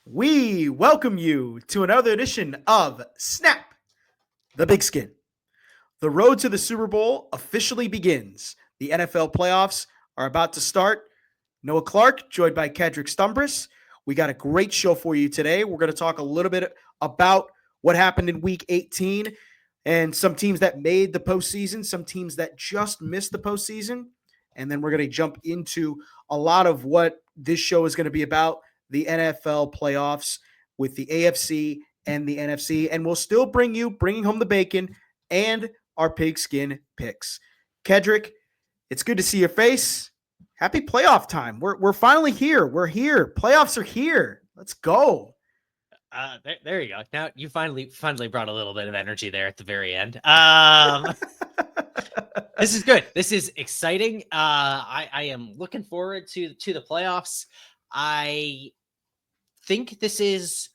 We welcome you to another edition of Snap the Pigskin. The road to the Super Bowl officially begins. The NFL playoffs are about to start. Noah Clark, joined by Kedrick Stumbris. We got a great show for you today. We're going to talk a little bit about what happened in Week 18 and some teams that made the postseason, some teams that just missed the postseason. And then we're going to jump into a lot of what this show is going to be about, the NFL playoffs with the AFC and the NFC. And we'll still bringing home the bacon and our pigskin picks. Kedrick, it's good to see your face. Happy playoff time. We're finally here. We're here. Playoffs are here. Let's go. There you go. Now you finally brought a little bit of energy there at the very end. This is good. This is exciting. I am looking forward to the playoffs. I think this is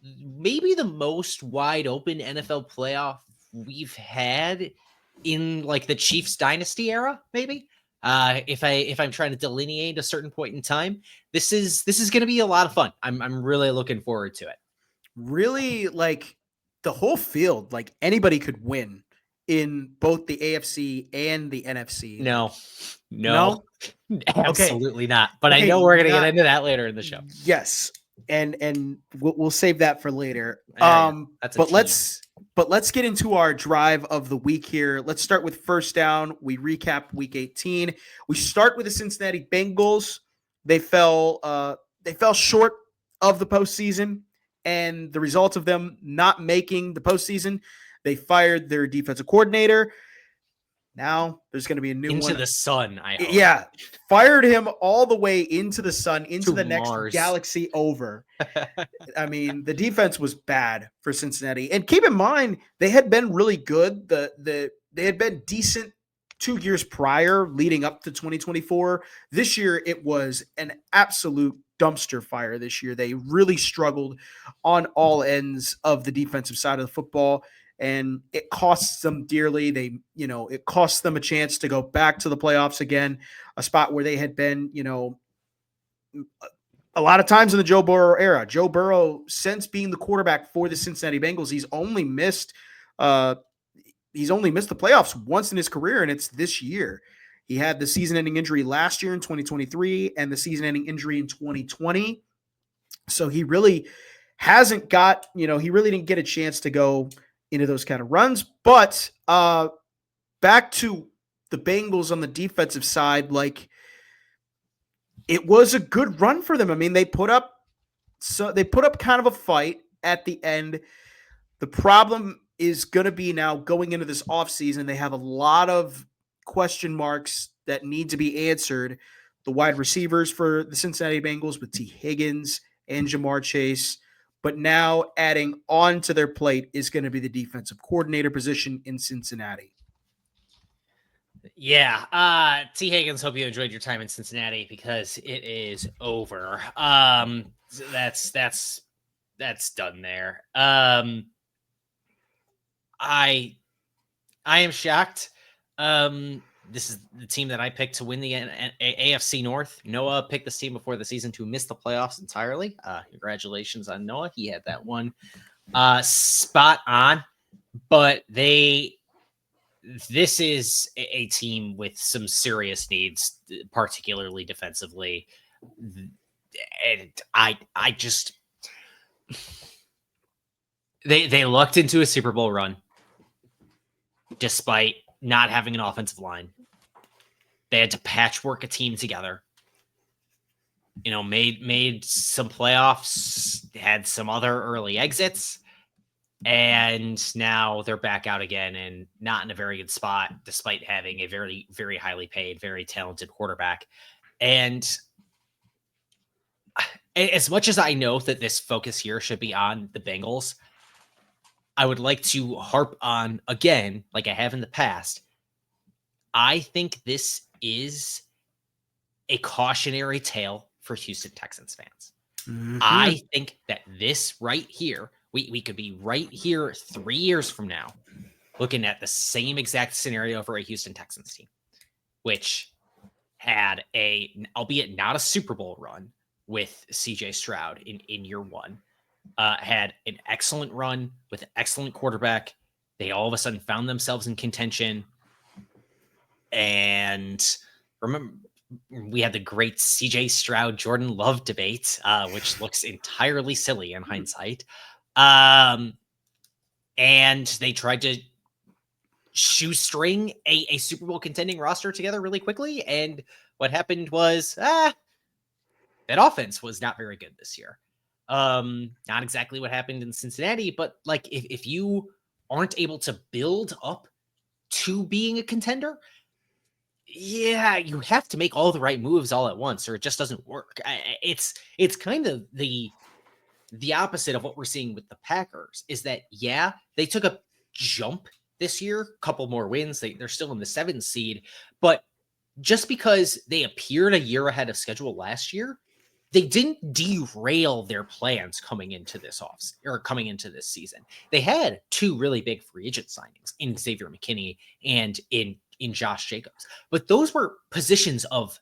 maybe the most wide open NFL playoff we've had in like the Chiefs dynasty era, maybe. If I'm trying to delineate a certain point in time, this is going to be a lot of fun. I'm really looking forward to it. Really, like the whole field, like anybody could win in both the AFC and the NFC. No, absolutely Okay. not. But I know we're going to get into that later in the show. Yes, and we'll save that for later. But let's get into our drive of the week here. Let's start with first down. We recap Week 18. We start with the Cincinnati Bengals. They fell short of the postseason, and the result of them not making the postseason, they fired their defensive coordinator. Now there's going to be a new one. Into the sun, I hope. Yeah. Fired him all the way into the sun, into the next Mars. galaxy over. I mean, the defense was bad for Cincinnati. And keep in mind, they had been really good. They had been decent 2 years prior, leading up to 2024. This year, it was an absolute dumpster fire this year. They really struggled on all ends of the defensive side of the football. And it costs them dearly. It costs them a chance to go back to the playoffs again, a spot where they had been, a lot of times in the Joe Burrow era. Joe Burrow, since being the quarterback for the Cincinnati Bengals, he's only missed the playoffs once in his career, and it's this year. He had the season-ending injury last year in 2023 and the season-ending injury in 2020. So he really hasn't got, he really didn't get a chance to go into those kind of runs. But back to the Bengals on the defensive side, like it was a good run for them. I mean, they put up kind of a fight at the end. The problem is going to be now going into this offseason, they have a lot of question marks that need to be answered. The wide receivers for the Cincinnati Bengals with T. Higgins and Jamar Chase. But now adding on to their plate is going to be the defensive coordinator position in Cincinnati. Yeah. T. Higgins, hope you enjoyed your time in Cincinnati because it is over. That's done there. I am shocked. This is the team that I picked to win the AFC North. Noah picked this team before the season to miss the playoffs entirely. Congratulations on Noah. He had that one spot on. But this is a team with some serious needs, particularly defensively. And I just they lucked into a Super Bowl run despite not having an offensive line. They had to patchwork a team together. Made some playoffs, had some other early exits, and now they're back out again and not in a very good spot, despite having a very, very highly paid, very talented quarterback. And as much as I know that this focus here should be on the Bengals, I would like to harp on again, like I have in the past. I think this is a cautionary tale for Houston Texans fans. Mm-hmm. I think that this right here, we could be right here 3 years from now, looking at the same exact scenario for a Houston Texans team, which had albeit not a Super Bowl run, with CJ Stroud in year one. Had an excellent run with an excellent quarterback. They all of a sudden found themselves in contention. And remember, we had the great CJ Stroud, Jordan Love debate, which looks entirely silly in hindsight. And they tried to shoestring a Super Bowl contending roster together really quickly. And what happened was, that offense was not very good this year. Not exactly what happened in Cincinnati, but like if you aren't able to build up to being a contender, yeah, you have to make all the right moves all at once, or it just doesn't work. It's kind of the opposite of what we're seeing with the Packers. Is that they took a jump this year, couple more wins. They're still in the 7th seed, but just because they appeared a year ahead of schedule last year, they didn't derail their plans coming into this coming into this season. They had 2 really big free agent signings in Xavier McKinney and in Josh Jacobs, but those were positions of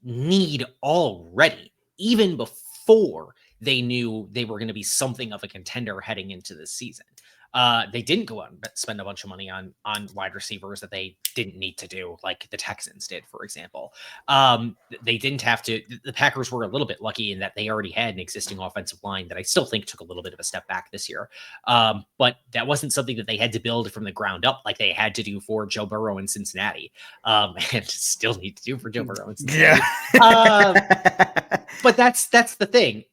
need already, even before they knew they were going to be something of a contender heading into this season. They didn't go out and spend a bunch of money on wide receivers that they didn't need to do, like the Texans did, for example. They didn't have to. The Packers were a little bit lucky in that they already had an existing offensive line that I still think took a little bit of a step back this year. But that wasn't something that they had to build from the ground up like they had to do for Joe Burrow in Cincinnati, and still need to do for Joe Burrow in Cincinnati. Yeah. But that's the thing.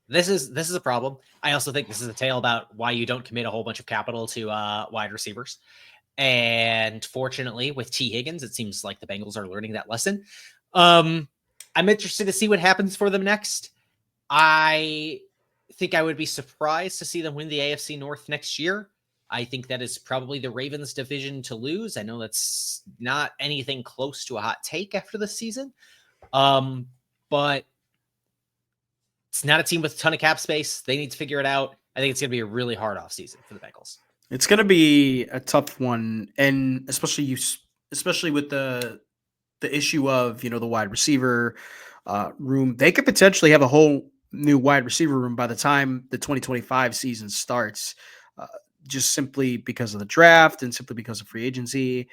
This is a problem. I also think this is a tale about why you don't commit a whole bunch of capital to wide receivers. And fortunately, with T. Higgins, it seems like the Bengals are learning that lesson. I'm interested to see what happens for them next. I think I would be surprised to see them win the AFC North next year. I think that is probably the Ravens' division to lose. I know that's not anything close to a hot take after this season. But it's not a team with a ton of cap space. They need to figure it out. I think it's going to be a really hard offseason for the Bengals. It's going to be a tough one, and especially with the issue of the wide receiver room. They could potentially have a whole new wide receiver room by the time the 2025 season starts, just simply because of the draft and simply because of free agency.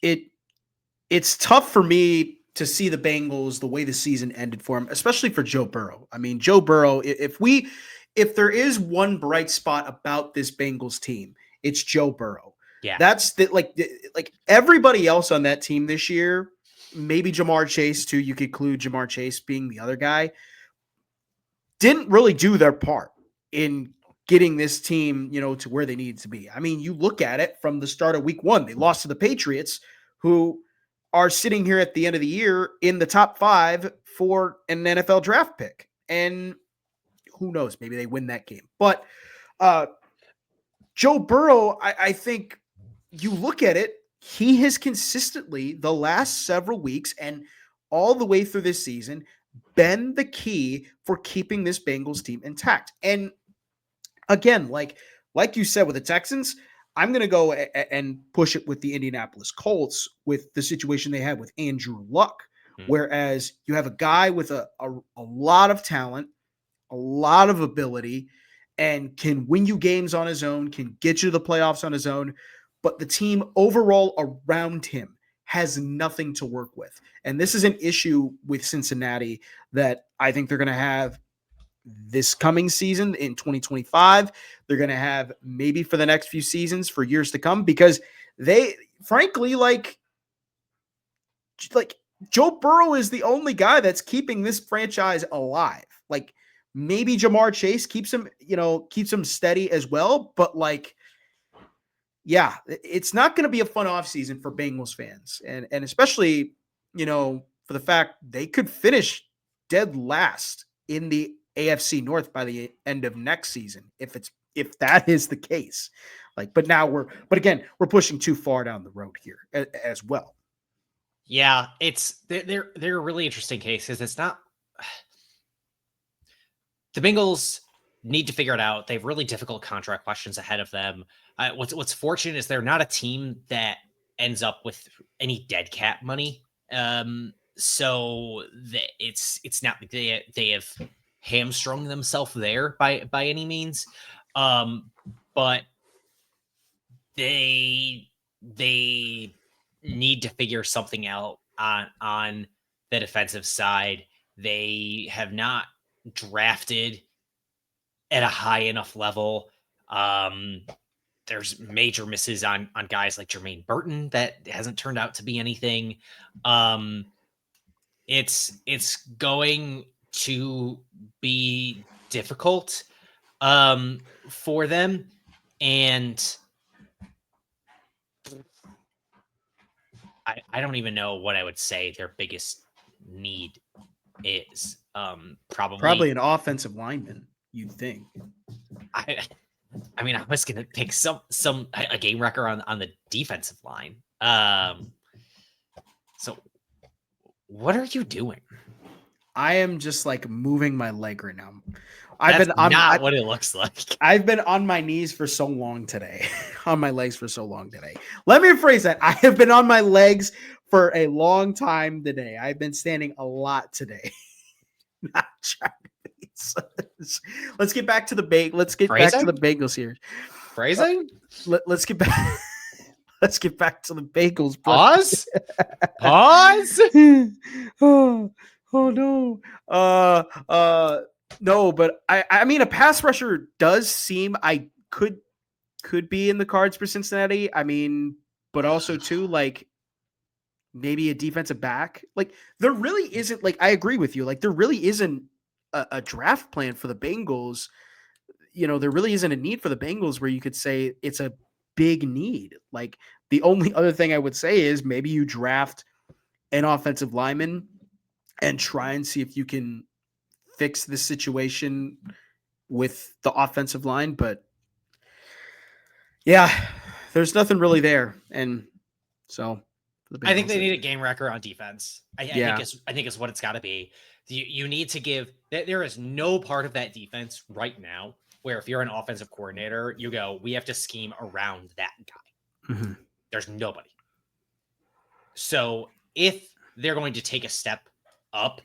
It's tough for me to see the Bengals the way the season ended for him, especially for Joe Burrow. I mean, Joe Burrow, if there is one bright spot about this Bengals team, it's Joe Burrow. Yeah. That's like everybody else on that team this year, maybe Jamar Chase too, you could include Jamar Chase being the other guy, didn't really do their part in getting this team, to where they needed to be. I mean, you look at it from the start of week 1, they lost to the Patriots, who are sitting here at the end of the year in the top 5 for an NFL draft pick. And who knows, maybe they win that game. But Joe Burrow, I think you look at it, he has consistently the last several weeks and all the way through this season been the key for keeping this Bengals team intact. And again, like you said with the Texans, I'm going to go and push it with the Indianapolis Colts with the situation they had with Andrew Luck, whereas you have a guy with a lot of talent, a lot of ability, and can win you games on his own, can get you to the playoffs on his own, but the team overall around him has nothing to work with. And this is an issue with Cincinnati that I think they're going to have this coming season in 2025. They're going to have maybe for the next few seasons for years to come, because they frankly, like Joe Burrow is the only guy that's keeping this franchise alive. Like maybe Jamar Chase keeps him steady as well. But it's not going to be a fun offseason for Bengals fans. And especially, for the fact they could finish dead last in the AFC North by the end of next season, if that is the case. But again, we're pushing too far down the road here as well. Yeah, they're a really interesting case, because it's not. The Bengals need to figure it out. They have really difficult contract questions ahead of them. What's fortunate is they're not a team that ends up with any dead cap money. So it's not they have hamstrung themselves there by any means, but they need to figure something out on the defensive side. They have not drafted at a high enough level. There's major misses on guys like Jermaine Burton that hasn't turned out to be anything. It's going to be difficult for them, and I don't even know what I would say their biggest need is. Probably an offensive lineman, you'd think. I mean, I was gonna pick a game wrecker on the defensive line. So what are you doing? I am just like moving my leg right now. What it looks like. I've been on my knees for so long today, on my legs for so long today. Let me rephrase that. I have been on my legs for a long time today. I've been standing a lot today. Not trying to be. Let's get back to the Let's get back to the Bengals here. Phrasing? Let's get back. Let's get back to the Bengals. Pause. Pause. Oh no. No, but I mean a pass rusher does seem could be in the cards for Cincinnati. I mean, but also too like maybe a defensive back. Like there really isn't I agree with you. Like there really isn't a draft plan for the Bengals. You know, there really isn't a need for the Bengals where you could say it's a big need. Like the only other thing I would say is maybe you draft an offensive lineman and try and see if you can fix the situation with the offensive line. But yeah, there's nothing really there. And so I think they need a game wrecker on defense. I think it's what it's got to be. You need to give. There is no part of that defense right now where if you're an offensive coordinator, you go, we have to scheme around that guy. Mm-hmm. There's nobody. So if they're going to take a step up,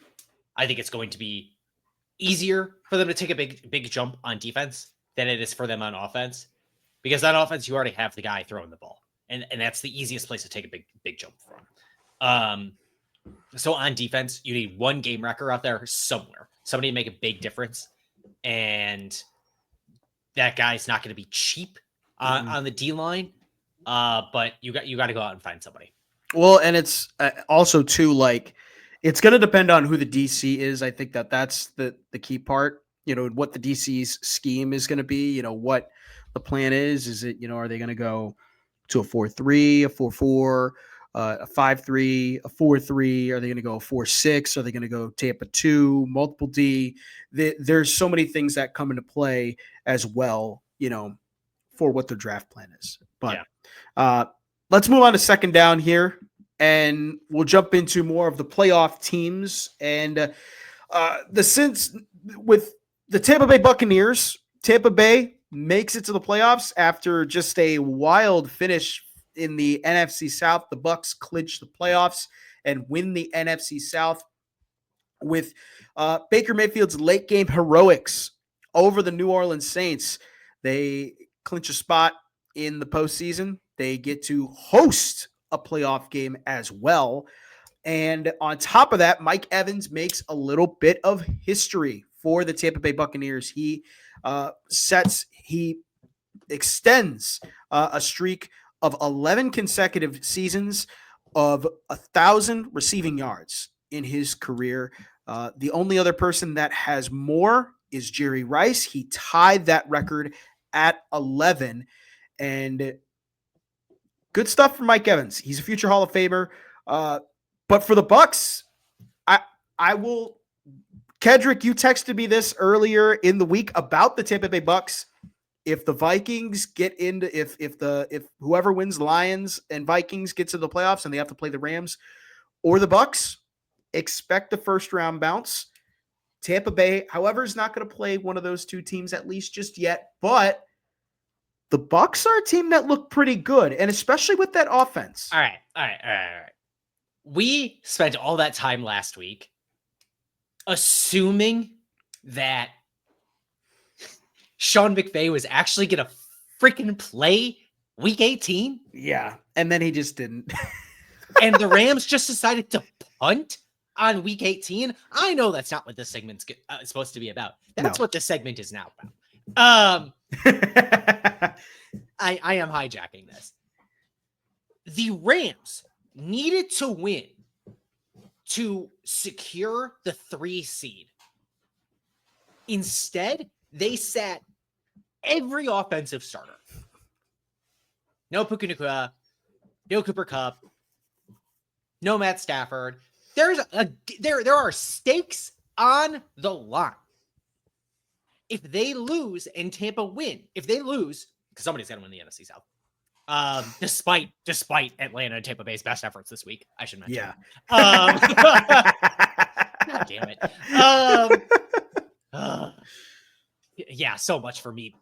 I think it's going to be easier for them to take a big jump on defense than it is for them on offense. Because on offense, you already have the guy throwing the ball. And that's the easiest place to take a big jump from. So on defense, you need one game wrecker out there somewhere. Somebody to make a big difference. And that guy's not going to be cheap on the D line. But you got to go out and find somebody. Well, and it's also too it's going to depend on who the DC is. I think that's the key part. You know, what the DC's scheme is going to be. You know, what the plan is. Is it, are they going to go to a 4-3, a 4-4, a 5-3, a 4-3? Are they going to go 4-6? Are they going to go Tampa 2, multiple D? There's so many things that come into play as well, for what their draft plan is. But let's move on to second down here, and we'll jump into more of the playoff teams. And with the Tampa Bay Buccaneers, Tampa Bay makes it to the playoffs after just a wild finish in the NFC South. The Bucs clinch the playoffs and win the NFC South with Baker Mayfield's late game heroics over the New Orleans Saints. They clinch a spot in the postseason. They get to host a playoff game as well. And on top of that, Mike Evans makes a little bit of history for the Tampa Bay Buccaneers. He extends a streak of 11 consecutive seasons of 1,000 receiving yards in his career. The only other person that has more is Jerry Rice. He tied that record at 11. And good stuff for Mike Evans. He's a future Hall of Famer. But for the Bucs, I will. Kedrick, you texted me this earlier in the week about the Tampa Bay Bucs. If the Vikings get into if whoever wins Lions and Vikings gets to the playoffs and they have to play the Rams or the Bucs, expect the first round bounce. Tampa Bay, however, is not going to play one of those two teams at least just yet, but the Bucs are a team that look pretty good, and especially with that offense. All right. we spent all that time last week assuming that Sean McVay was actually going to freaking play week 18. Yeah. And then he just didn't. And the Rams just decided to punt on week 18. I know that's not what this segment's supposed to be about. That's what this segment is now about. I am hijacking this. The Rams needed to win to secure the 3 seed. Instead, they sat every offensive starter. No Puka Nacua, no Cooper Kupp, no Matt Stafford. There are stakes on the line. If they lose and Tampa win, if they lose, because somebody's got to win the NFC South. Despite Atlanta and Tampa Bay's best efforts this week, I should mention. Yeah. God damn it. Yeah, so much for me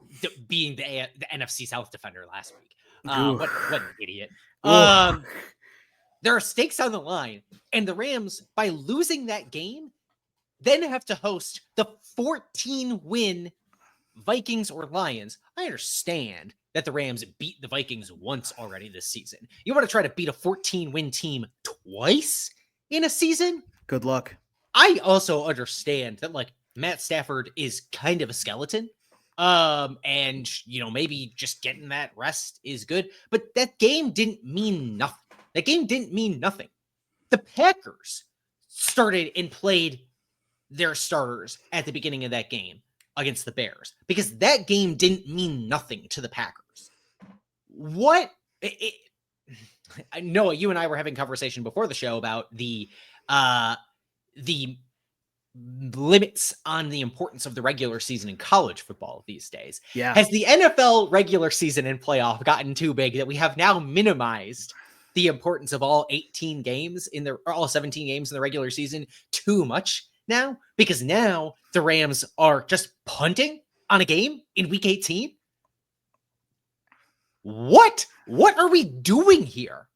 being the NFC South defender last week. What an idiot. There are stakes on the line, and the Rams, by losing that game, then have to host the 14-win Vikings or Lions. I understand that the Rams beat the Vikings once already this season. You want to try to beat a 14-win team twice in a season? Good luck. I also understand that, like, Matt Stafford is kind of a skeleton. And, you know, maybe just getting that rest is good. But that game didn't mean nothing. That game didn't mean nothing. The Packers started and played their starters at the beginning of that game against the Bears because that game didn't mean nothing to the Packers. Noah, you and I were having a conversation before the show about the limits on the importance of the regular season in college football these days. Yeah. Has the NFL regular season and playoff gotten too big that we have now minimized the importance of all 18 games all 17 games in the regular season too much now? Because now the Rams are just punting on a game in week 18. What are we doing here?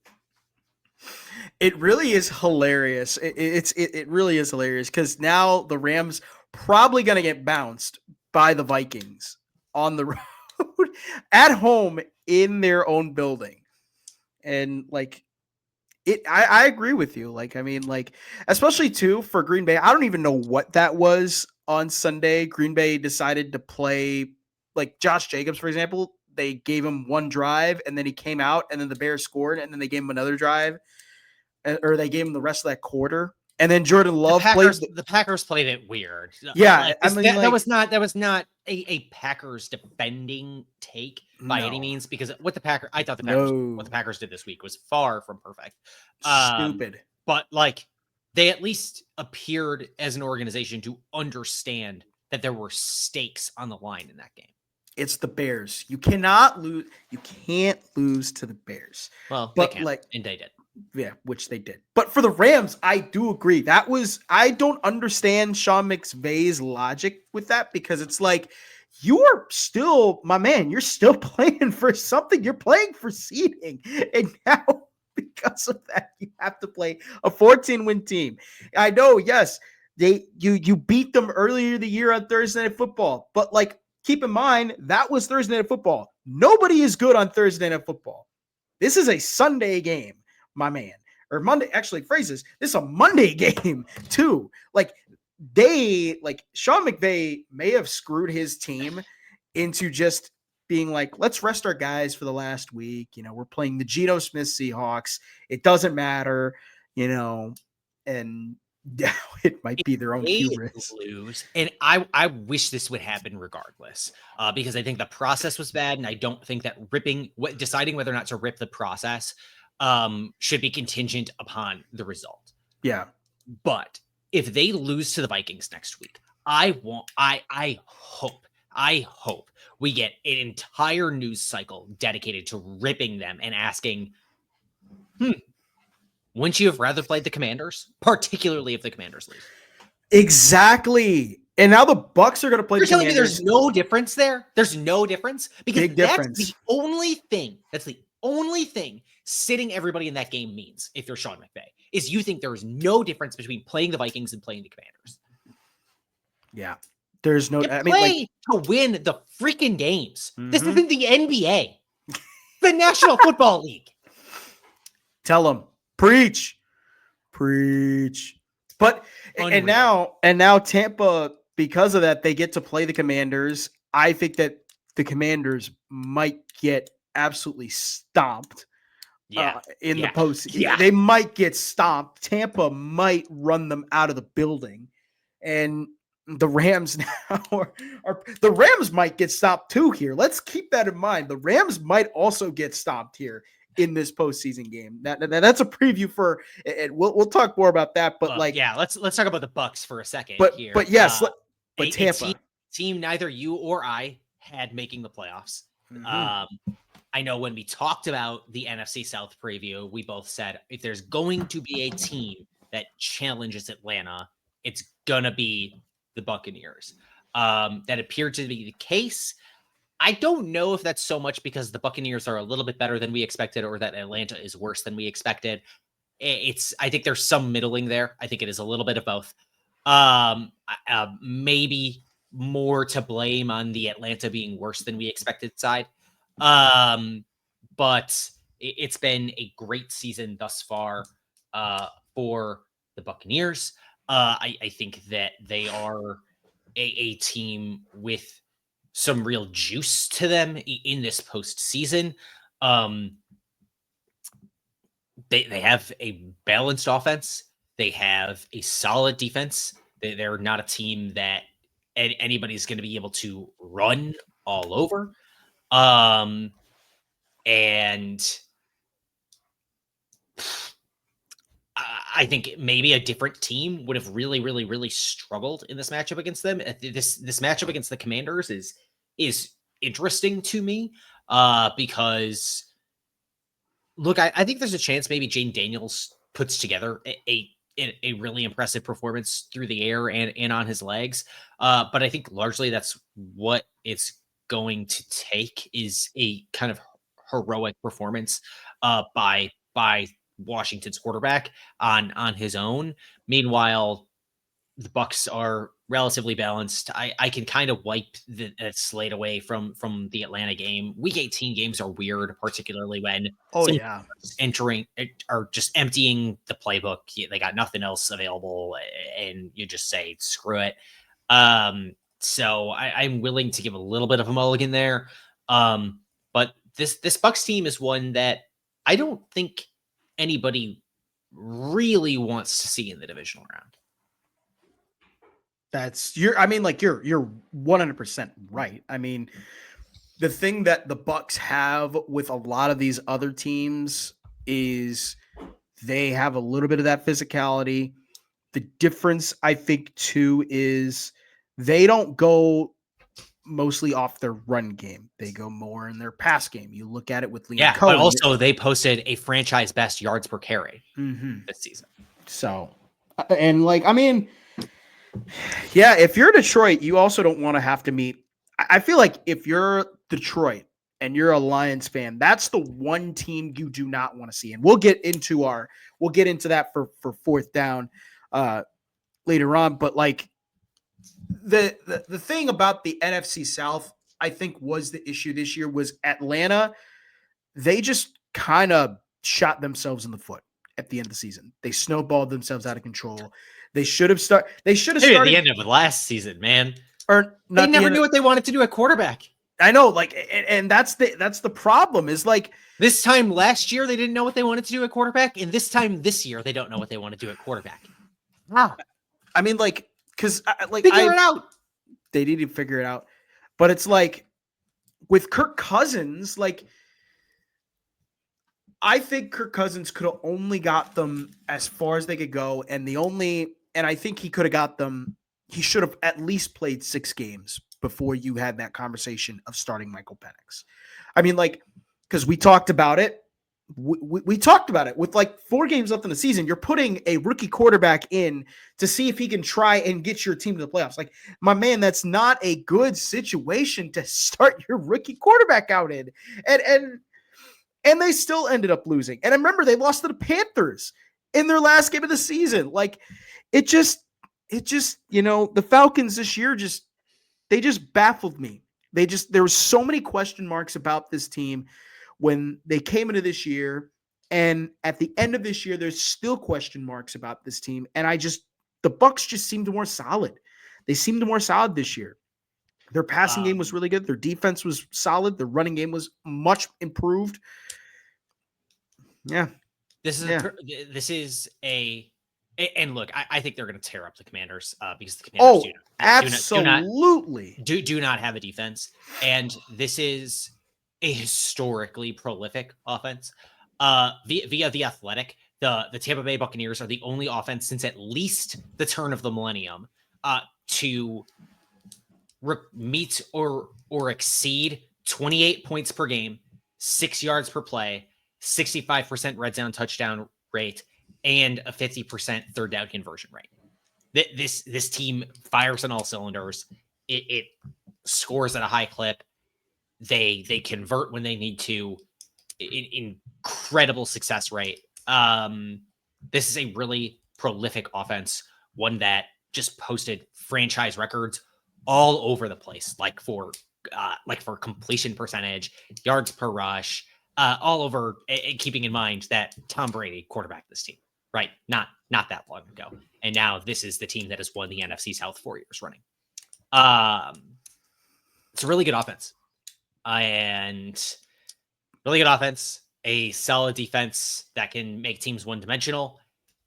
It really is hilarious. It really is hilarious because now the Rams probably going to get bounced by the Vikings on the road at home in their own building. And like I agree with you. Like, I mean, like, especially too for Green Bay, I don't even know what that was on Sunday. Green Bay decided to play like Josh Jacobs, for example. They gave him one drive and then he came out and then the Bears scored and then they gave him another drive. Or they gave him the rest of that quarter, and then Jordan Love played. The Packers played it weird. Yeah, that was not a Packers defending take by any means because what the Packers did this week was far from perfect. Stupid, but like they at least appeared as an organization to understand that there were stakes on the line in that game. It's the Bears. You cannot lose. You can't lose to the Bears. Well, but and they did. Yeah, which they did. But for the Rams, I do agree. I don't understand Sean McVay's logic with that because it's like, you are still, my man, you're still playing for something. You're playing for seeding. And now, because of that, you have to play a 14-win team. I know, yes, you beat them earlier the year on Thursday Night Football. But like, keep in mind, that was Thursday Night Football. Nobody is good on Thursday Night Football. This is a Sunday game. My man, or Monday, actually phrases, this is a Monday game too. Like Sean McVay may have screwed his team into just being like, let's rest our guys for the last week. You know, we're playing the Geno Smith Seahawks. It doesn't matter, you know, and yeah, it might be their own hubris. Lose. And I wish this would happen regardless, because I think the process was bad. And I don't think that deciding whether or not to rip the process should be contingent upon the result. Yeah. But if they lose to the Vikings next week, I hope we get an entire news cycle dedicated to ripping them and asking, wouldn't you have rather played the Commanders? Particularly if the Commanders lose. Exactly. And now the Bucks are going to play. You're telling me there's no difference there? There's no difference? Because Big difference. That's the only thing sitting everybody in that game means, if you're Sean McVay, is you think there is no difference between playing the Vikings and playing the Commanders. Yeah. There's no, I mean, to win the freaking games. This isn't the NBA, the National Football League. Tell them, preach. But Unreal. and now Tampa, because of that, they get to play the Commanders. I think that the Commanders might get absolutely stomped. In the post. Yeah. They might get stomped. Tampa might run them out of the building. And the Rams now are the Rams might get stopped too here. Let's keep that in mind. The Rams might also get stopped here in this postseason game. That's a preview for, and we'll talk more about that. But let's talk about the Bucs for a second. Here. But yes, but Tampa, a team neither you or I had making the playoffs. I know when we talked about the NFC South preview, we both said if there's going to be a team that challenges Atlanta, it's gonna be the Buccaneers. That appeared to be the case. I don't know if that's so much because the Buccaneers are a little bit better than we expected, or that Atlanta is worse than we expected. I think there's some middling there. I think it is a little bit of both. Maybe more to blame on the Atlanta being worse than we expected side. But it's been a great season thus far for the Buccaneers. I think that they are a team with some real juice to them in this postseason. They have a balanced offense. They have a solid defense. They're not a team that anybody's going to be able to run all over. And I think maybe a different team would have really, really, really struggled in this matchup against them. This matchup against the Commanders is interesting to me because, look, I think there's a chance maybe Jane Daniels puts together a really impressive performance through the air and on his legs. But I think largely that's what it's going to take, is a kind of heroic performance by Washington's quarterback on his own. Meanwhile, the Bucs are relatively balanced. I can kind of wipe the slate away from the Atlanta game. Week 18 games are weird, particularly when entering or just emptying the playbook. They got nothing else available, and you just say screw it. So I'm willing to give a little bit of a mulligan there. But this Bucs team is one that I don't think anybody really wants to see in the divisional round. You're 100% right. I mean, the thing that the Bucs have with a lot of these other teams is they have a little bit of that physicality. The difference, I think, too, is they don't go mostly off their run game. They go more in their pass game. You look at it with Liam Cohen. But also they posted a franchise best yards per carry this season. So, and if you're Detroit, you also don't want to have to meet. I feel like if you're Detroit and you're a Lions fan, that's the one team you do not want to see. And we'll get into that for fourth down later on. But the thing about the NFC South, I think, was the issue this year was Atlanta. They just kind of shot themselves in the foot at the end of the season. They snowballed themselves out of control. They should have started. Maybe at the end of last season, man. Or they never knew what they wanted to do at quarterback. I know, and that's the problem. Is this time last year they didn't know what they wanted to do at quarterback, and this time this year they don't know what they want to do at quarterback. Wow. I mean, because figure it out. They need to figure it out, but it's with Kirk Cousins, I think Kirk Cousins could have only got them as far as they could go, and I think he could have got them. He should have at least played 6 games before you had that conversation of starting Michael Penix. I mean, because we talked about it. We talked about it with 4 games left in the season. You're putting a rookie quarterback in to see if he can try and get your team to the playoffs. My man, that's not a good situation to start your rookie quarterback out in. And and they still ended up losing. And I remember they lost to the Panthers in their last game of the season. Like it just, the Falcons this year they just baffled me. There were so many question marks about this team when they came into this year. And at the end of this year, there's still question marks about this team. And the Bucs just seemed more solid. They seemed more solid this year. Their passing game was really good. Their defense was solid. Their running game was much improved. Yeah. And look, I think they're going to tear up the Commanders because the Commanders absolutely do not have a defense. And this is a historically prolific offense. Via The Athletic, the Tampa Bay Buccaneers are the only offense since at least the turn of the millennium to meet or exceed 28 points per game, 6 yards per play, 65% red zone touchdown rate, and a 50% third down conversion rate. This team fires on all cylinders. It scores at a high clip. They convert when they need to. Incredible success rate. This is a really prolific offense, one that just posted franchise records all over the place, like for completion percentage, yards per rush, all over. Keeping in mind that Tom Brady quarterbacked this team, right? Not that long ago, and now this is the team that has won the NFC South 4 years running. It's a really good offense, and really good offense, a solid defense that can make teams one-dimensional,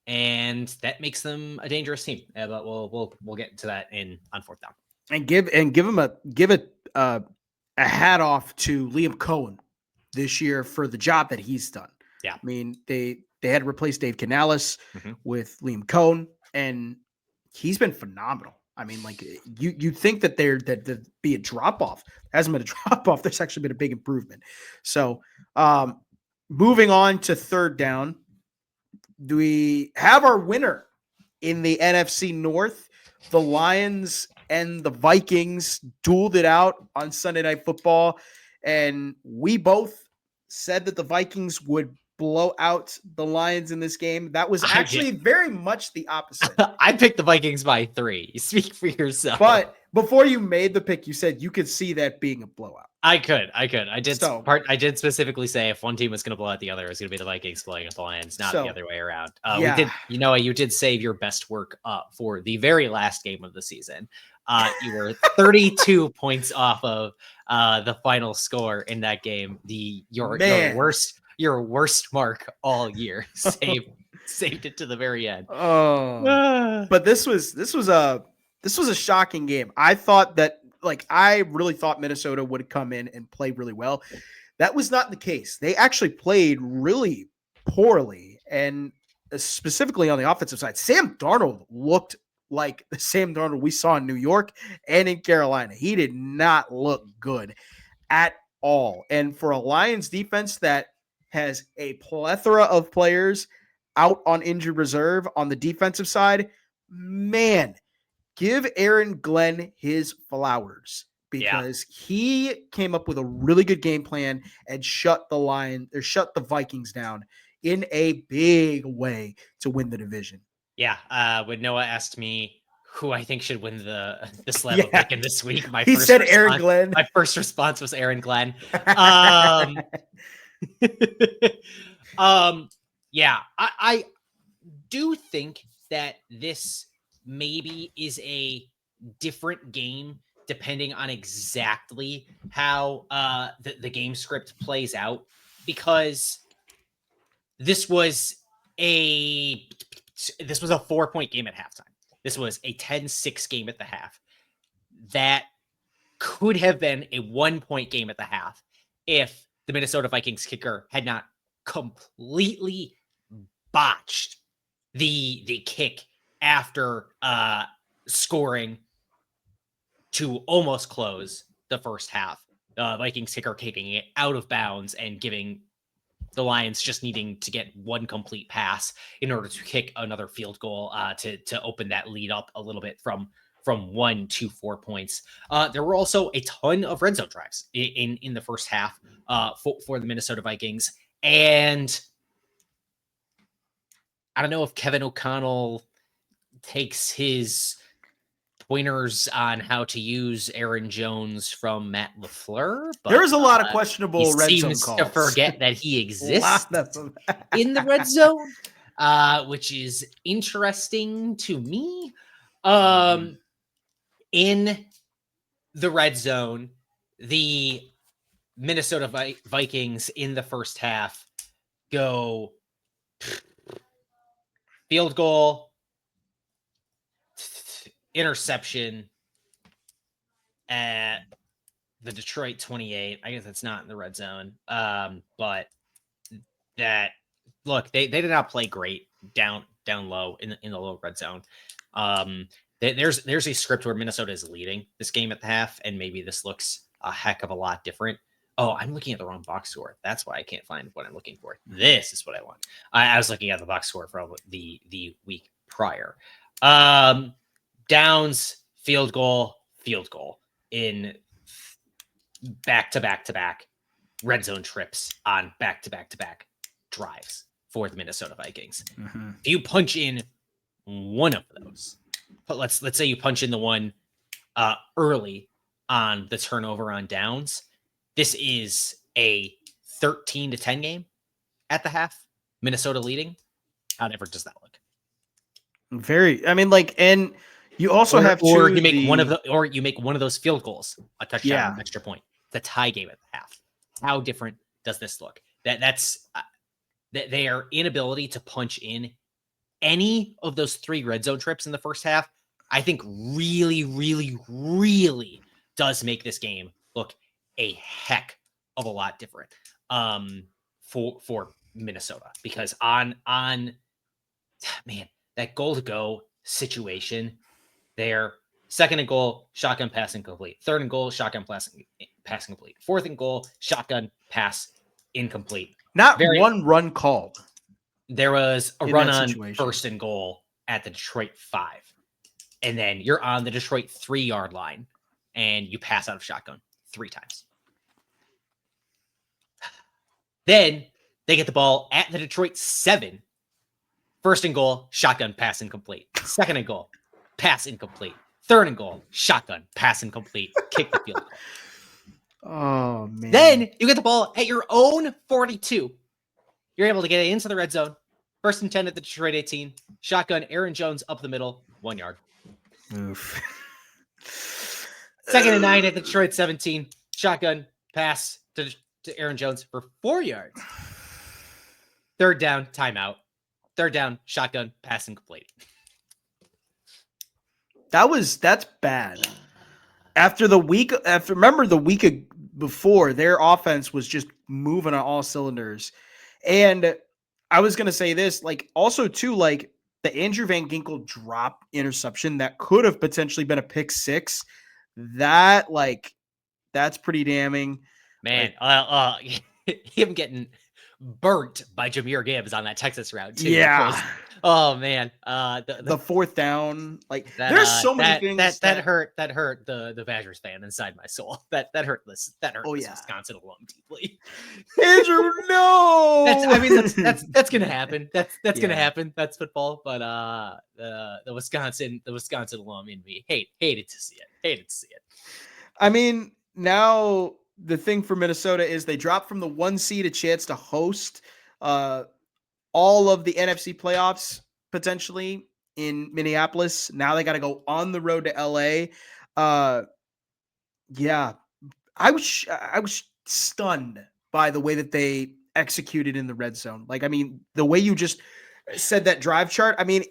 and that makes them a dangerous team. But we'll get into that on fourth down. And give a hat off to Liam Cohen this year for the job that he's done. Yeah, I mean they had to replace Dave Canales with Liam Cohen, and he's been phenomenal. I mean, like you think that there'd be a drop off. Hasn't been a drop off. There's actually been a big improvement. So, moving on to third down, do we have our winner in the NFC North? The Lions and the Vikings dueled it out on Sunday Night Football, and we both said that the Vikings would blow out the Lions in this game. That was actually very much the opposite. I picked the Vikings by 3. You speak for yourself. But before you made the pick, you said you could see that being a blowout. I could. I did specifically say if one team was going to blow out the other, it was going to be the Vikings blowing out the Lions, not the other way around. You did save your best work up for the very last game of the season. You were 32 points off of the final score in that game. Your worst mark all year. Saved it to the very end. But this was a shocking game. I thought that, I really thought Minnesota would come in and play really well. That was not the case. They actually played really poorly, and specifically on the offensive side. Sam Darnold looked like the Sam Darnold we saw in New York and in Carolina. He did not look good at all. And for a Lions defense that has a plethora of players out on injured reserve on the defensive side, man, give Aaron Glenn his flowers, because he came up with a really good game plan and shut the Vikings down in a big way to win the division. Yeah. When Noah asked me who I think should win the slab of bacon this week, Aaron Glenn. My first response was Aaron Glenn. I do think that this maybe is a different game depending on exactly how the game script plays out, because this was a 4-point game at halftime. This was a 10-6 game at the half. That could have been a 1-point game at the half if the Minnesota Vikings kicker had not completely botched the kick after scoring to almost close the first half. The Vikings kicker kicking it out of bounds and giving the Lions just needing to get one complete pass in order to kick another field goal to open that lead up a little bit from 1 to 4 points. There were also a ton of red zone drives in the first half for the Minnesota Vikings. And I don't know if Kevin O'Connell takes his pointers on how to use Aaron Jones from Matt LaFleur, but There's a lot of he questionable red zone seems calls. to forget that he exists Lot of them. in the red zone, which is interesting to me. In the red zone, the Minnesota Vikings in the first half go field goal, interception at the Detroit 28. I guess that's not in the red zone. But that look, they did not play great down low in the low red zone. There's a script where Minnesota is leading this game at the half, and maybe this looks a heck of a lot different. Oh, I'm looking at the wrong box score. That's why I can't find what I'm looking for. This is what I want. I was looking at the box score for the week prior. Downs, field goal in back-to-back red zone trips on back-to-back drives for the Minnesota Vikings. Mm-hmm. If you punch in one of those, but let's say you punch in the one early on the turnover on downs, this is a 13-10 game at the half. Minnesota leading. How different does that look? Very. I mean, like, and you also have or to you make one of those field goals, a touchdown, Yeah. extra point, the tie game at the half. How different does this look? That's their inability to punch in any of those 3 red zone trips in the first half, I think really, really, really does make this game look a heck of a lot different for Minnesota, because on man, that goal to go situation there, 2nd and goal, shotgun pass incomplete. 3rd and goal, shotgun pass incomplete. 4th and goal, shotgun pass incomplete. Not one run called. There was a run on situation. 1st and goal at the Detroit 5. And then you're on the Detroit 3-yard line and you pass out of shotgun 3 times. Then they get the ball at the Detroit 7. 1st and goal, shotgun pass incomplete. 2nd and goal, pass incomplete. 3rd and goal, shotgun pass incomplete. Kick the field goal. Oh, man. Then you get the ball at your own 42. You're able to get it into the red zone. 1st and 10 at the Detroit 18. Shotgun, Aaron Jones up the middle, 1 yard. Oof. 2nd and 9 at the Detroit 17. Shotgun, pass to Aaron Jones for 4 yards. 3rd down, timeout. 3rd down, shotgun, pass incomplete. That's bad. Remember the week before, their offense was just moving on all cylinders. And I was going to say this, like, also too, like, the Andrew Van Ginkel drop interception that could have potentially been a pick 6. That's pretty damning. Man, him getting burnt by Jahmyr Gibbs on that Texas route too. Yeah. Oh man. The 4th down, like, there's so many things that hurt the Badgers fan inside my soul. That hurt this Wisconsin alum deeply. Andrew, no. That's gonna happen. That's gonna happen. That's football. But the Wisconsin alum in me hated to see it. I mean, now the thing for Minnesota is they dropped from the 1 seed a chance to host all of the NFC playoffs potentially in Minneapolis. Now they got to go on the road to LA. Yeah, I was stunned by the way that they executed in the red zone. Like, I mean, the way you just said that drive chart. I mean,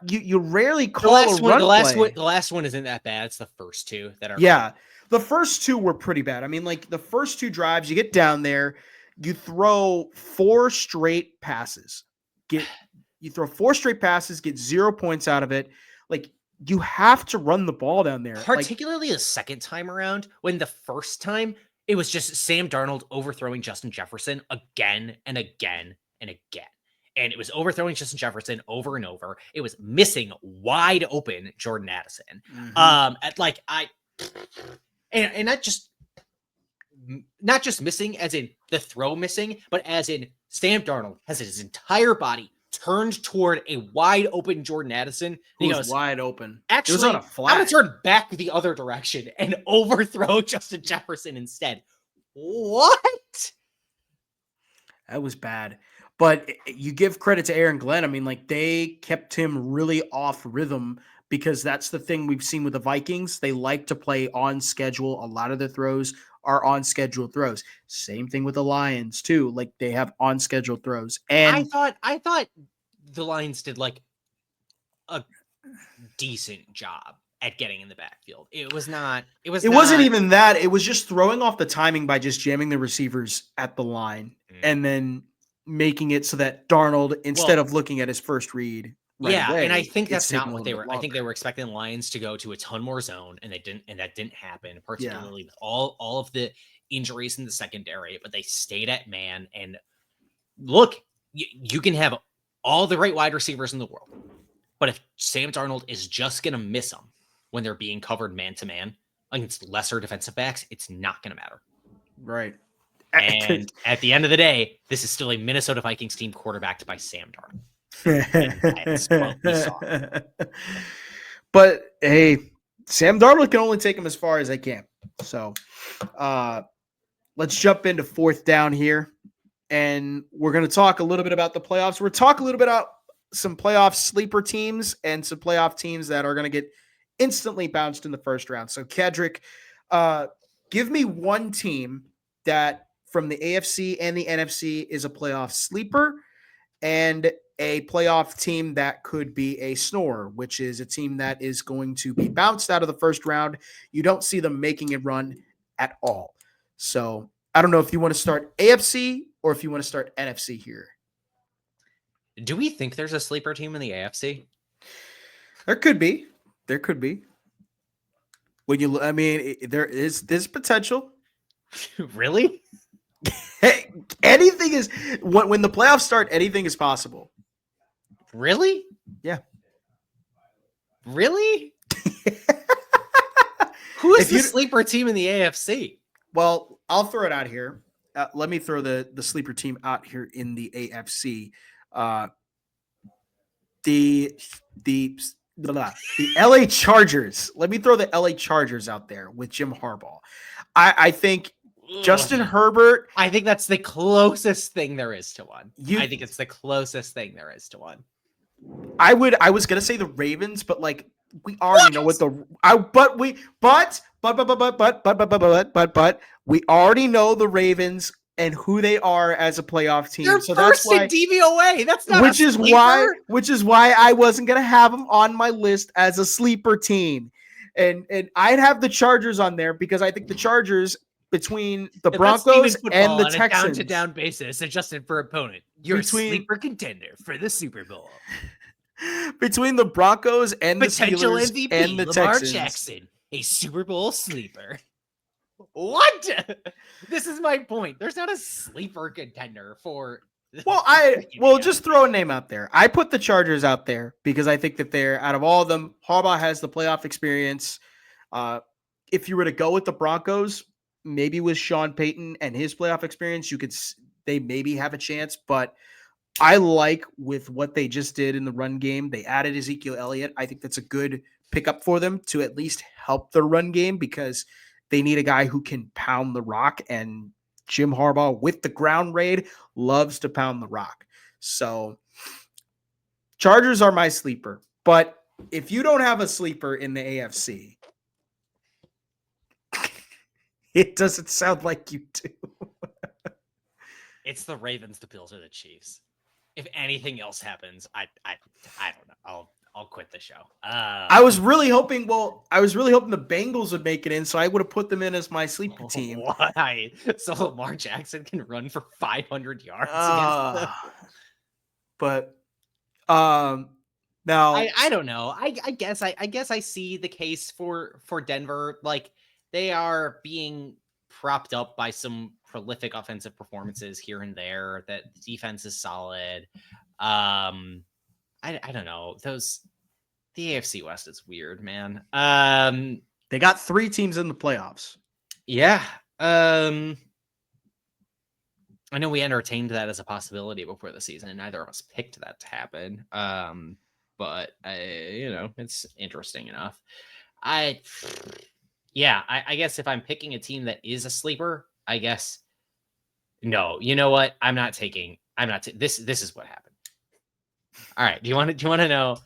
you rarely call a run play. The last one isn't that bad. It's the first 2 that are. Yeah. The first 2 were pretty bad. I mean, like, the first 2 drives, you get down there, you throw 4 straight passes. You throw 4 straight passes, get 0 points out of it. Like, you have to run the ball down there. Particularly the second time around, when the first time it was just Sam Darnold overthrowing Justin Jefferson again and again and again. And it was overthrowing Justin Jefferson over and over. It was missing wide open Jordan Addison. And not just missing as in the throw missing, but as in Sam Darnold has his entire body turned toward a wide open Jordan Addison. He goes wide open. Actually, it was on a I'm flat. going to turn back the other direction and overthrow Justin Jefferson instead. What? That was bad. But you give credit to Aaron Glenn. I mean, like, they kept him really off rhythm because that's the thing we've seen with the Vikings. They like to play on schedule. A lot of their throws are on schedule throws. Same thing with the Lions too. Like, they have on schedule throws. And I thought the Lions did like a decent job at getting in the backfield. It wasn't even that. It was just throwing off the timing by just jamming the receivers at the line and then making it so that Darnold, instead of looking at his first read away, and I think that's not what they were. I think they were expecting the Lions to go to a ton more zone, and they didn't, and that didn't happen, particularly with all of the injuries in the secondary, but they stayed at man. And look, you can have all the right wide receivers in the world, but if Sam Darnold is just going to miss them when they're being covered man-to-man against lesser defensive backs, it's not going to matter. Right. And at the end of the day, this is still a Minnesota Vikings team quarterbacked by Sam Darnold. That's what we saw. But hey, Sam Darnold can only take him as far as they can. So let's jump into fourth down here. And we're going to talk a little bit about the playoffs. We're talking a little bit about some playoff sleeper teams and some playoff teams that are going to get instantly bounced in the first round. So Kedrick, give me one team that from the AFC and the NFC is a playoff sleeper and a playoff team that could be a snorer, which is a team that is going to be bounced out of the first round. You don't see them making a run at all. So I don't know if you want to start AFC or if you want to start NFC here. Do we think there's a sleeper team in the AFC? There could be. There is this potential. Really? Anything is when the playoffs start, anything is possible. Really? Yeah. Really? Who is the sleeper team in the AFC? Well, I'll throw it out here. Let me throw the sleeper team out here in the AFC. The LA Chargers. Let me throw the LA Chargers out there with Jim Harbaugh. I think Justin Herbert. I think that's the closest thing there is to one. I think it's the closest thing there is to one. I was gonna say the Ravens, but like we already know what we already know the Ravens and who they are as a playoff team. They're so first that's why in DVOA. That's not which is why I wasn't gonna have them on my list as a sleeper team. And I'd have the Chargers on there because I think the Chargers between the Broncos and the Texans on a down basis adjusted for opponent. You're a sleeper contender for the Super Bowl. Between the Broncos and potential the Steelers MVP, and the Lamar Texans. Jackson, a Super Bowl sleeper. What? This is my point. There's not a sleeper contender for. Well, just throw a name out there. I put the Chargers out there because I think that they're out of all of them. Harbaugh has the playoff experience. If you were to go with the Broncos, maybe with Sean Payton and his playoff experience, they maybe have a chance. But I like with what they just did in the run game. They added Ezekiel Elliott. I think that's a good pickup for them to at least help the run game because they need a guy who can pound the rock, and Jim Harbaugh with the ground raid loves to pound the rock. So Chargers are my sleeper. But if you don't have a sleeper in the AFC, it doesn't sound like you do. It's the Ravens, the Bills, or the Chiefs. If anything else happens, I don't know. I'll quit the show. I was really hoping the Bengals would make it in, so I would have put them in as my sleeper team. Why? So Lamar Jackson can run for 500 yards but now I don't know. I guess I see the case for Denver. Like, they are being propped up by some prolific offensive performances here and there. That the defense is solid. I don't know. The AFC West is weird, man. They got 3 teams in the playoffs. Yeah. I know we entertained that as a possibility before the season, and neither of us picked that to happen. But it's interesting enough. I guess if I'm picking a team that is a sleeper, I guess no. You know what? I'm not taking. This is what happened. All right. Do you want to know?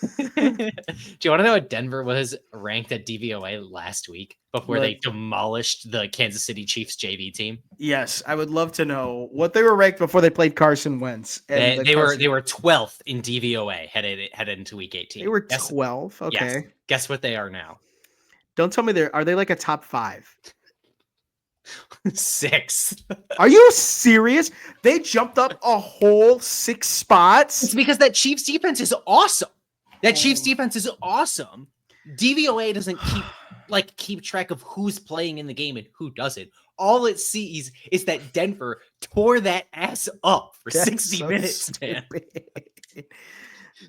Do you want to know what Denver was ranked at DVOA last week before they demolished the Kansas City Chiefs JV team? Yes, I would love to know what they were ranked before they played Carson Wentz. And They were 12th in DVOA headed into week 18. They were 12. Okay. Yes. Guess what they are now? Don't tell me are they like a top 5? 6. Are you serious? They jumped up a whole 6 spots. It's because that Chiefs defense is awesome. Chiefs defense is awesome. DVOA doesn't keep track of who's playing in the game and who doesn't. All it sees is that Denver tore that ass up for 60 minutes, man.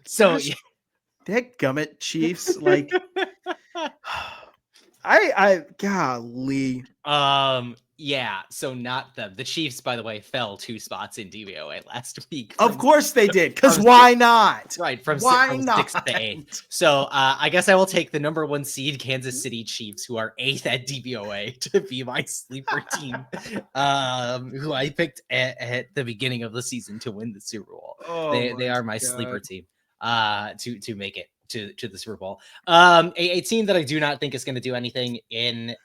So, dadgummit, Chiefs. Like, I golly. Yeah, so not them. The Chiefs, by the way, fell 2 spots in DVOA last week. Of course they did, because why not? Right, from 6th to 8th. So I guess I will take the number 1 seed Kansas City Chiefs, who are 8th at DVOA, to be my sleeper team, who I picked at the beginning of the season to win the Super Bowl. They are my sleeper team to make it to the Super Bowl. A team that I do not think is going to do anything in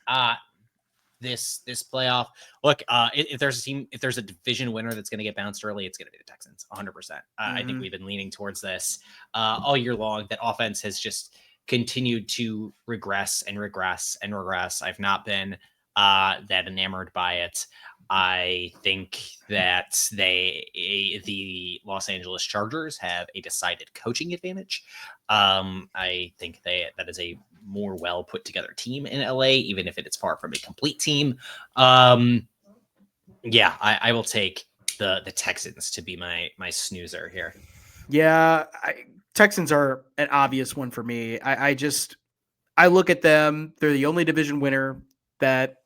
this playoff. Look, if there's a division winner that's going to get bounced early, it's going to be the Texans, 100%. I think we've been leaning towards this all year long. That offense has just continued to regress and regress and regress. I've not been that enamored by it. I think that the Los Angeles Chargers have a decided coaching advantage. I think that is a more well put together team in LA, even if it is far from a complete team. I will take the Texans to be my snoozer here. Yeah, Texans are an obvious one for me. I look at them. They're the only division winner that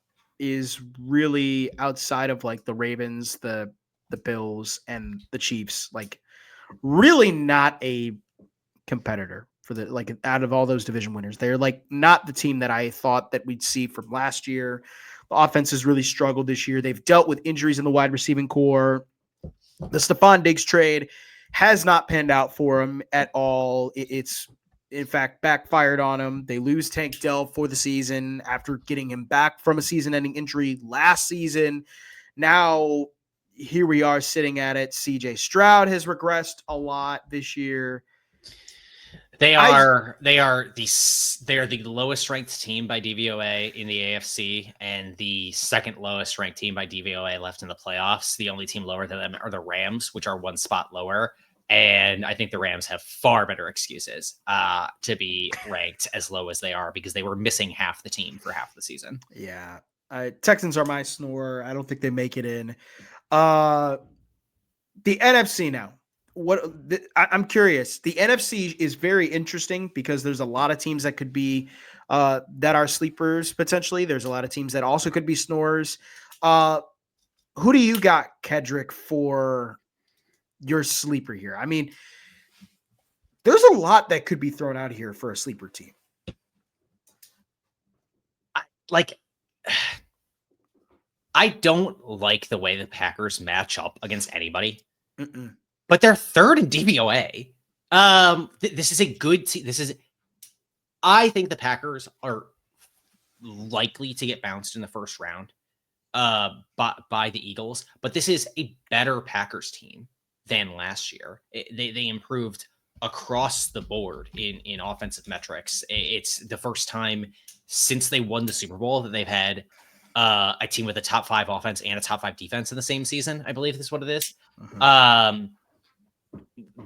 is really outside of like the Ravens, the Bills, and the Chiefs. Like, really not a competitor for out of all those division winners. They're like not the team that I thought that we'd see from last year. The offense has really struggled this year. They've dealt with injuries in the wide receiving core. The Stephon Diggs trade has not panned out for them at all. It's in fact backfired on them. They lose Tank Dell for the season after getting him back from a season-ending injury last season. Now here we are sitting at it. CJ Stroud has regressed a lot this year. They are the lowest ranked team by DVOA in the AFC and the second lowest ranked team by DVOA left in the playoffs. The only team lower than them are the Rams, which are 1 spot lower. And I think the Rams have far better excuses to be ranked as low as they are because they were missing half the team for half the season. Yeah. Texans are my snore. I don't think they make it in. The NFC now. I'm curious. The NFC is very interesting because there's a lot of teams that could be that are sleepers potentially. There's a lot of teams that also could be snores. Who do you got, Kedrick, for your sleeper here? I mean, there's a lot that could be thrown out here for a sleeper team. I don't like the way the Packers match up against anybody. Mm-mm. But they're 3rd in DVOA. This is a good team. I think the Packers are likely to get bounced in the first round by the Eagles, but this is a better Packers team than last year. They improved across the board in offensive metrics. It's the first time since they won the Super Bowl that they've had a team with a top 5 offense and a top 5 defense in the same season. I believe that's what it is. Mm-hmm.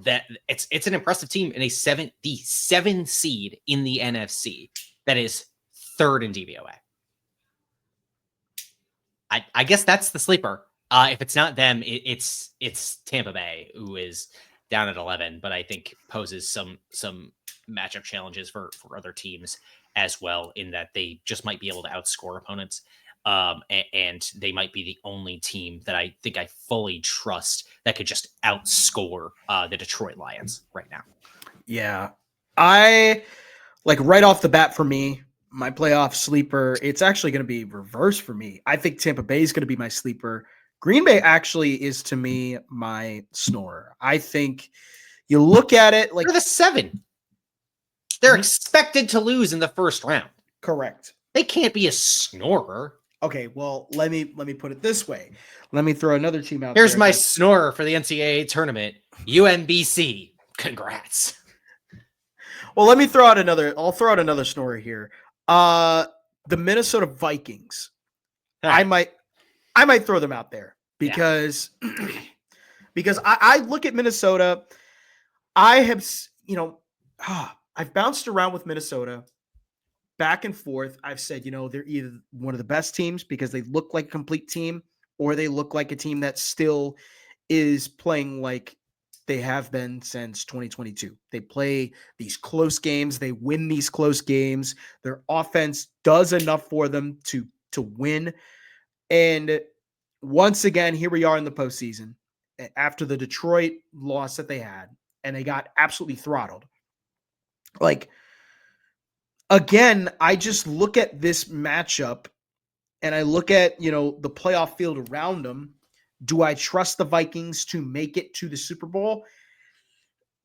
That it's an impressive team in the 7 seed in the NFC that is 3rd in DVOA. I guess that's the sleeper. If it's not them, it's Tampa Bay, who is down at 11, but I think poses some matchup challenges for other teams as well, in that they just might be able to outscore opponents. And they might be the only team that I think I fully trust that could just outscore the Detroit Lions right now. Yeah. I like right off the bat for me, my playoff sleeper, it's actually going to be reverse for me. I think Tampa Bay is going to be my sleeper. Green Bay actually is to me my snorer. I think you look at it like they're the 7. They're expected to lose in the first round. Correct. They can't be a snorer. Okay, well, let me put it this way. Let me throw another team out. Here's my snorer for the NCAA tournament. UMBC. Congrats. Well, let me throw out another. I'll throw out another snorer here. The Minnesota Vikings. I might throw them out there because because I look at Minnesota. I have I've bounced around with Minnesota back and forth. I've said, they're either one of the best teams because they look like a complete team, or they look like a team that still is playing like they have been since 2022. They play these close games. They win these close games. Their offense does enough for them to win. And once again, here we are in the postseason after the Detroit loss that they had, and they got absolutely throttled. Like, again, I just look at this matchup and I look at, the playoff field around them. Do I trust the Vikings to make it to the Super Bowl?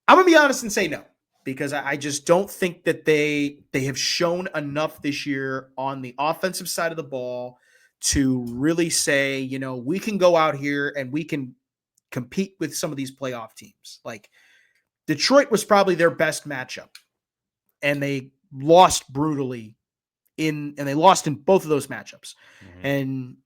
I'm going to be honest and say no, because I just don't think that they have shown enough this year on the offensive side of the ball to really say, we can go out here and we can compete with some of these playoff teams. Like, Detroit was probably their best matchup, and they lost brutally and they lost in both of those matchups. Mm-hmm. And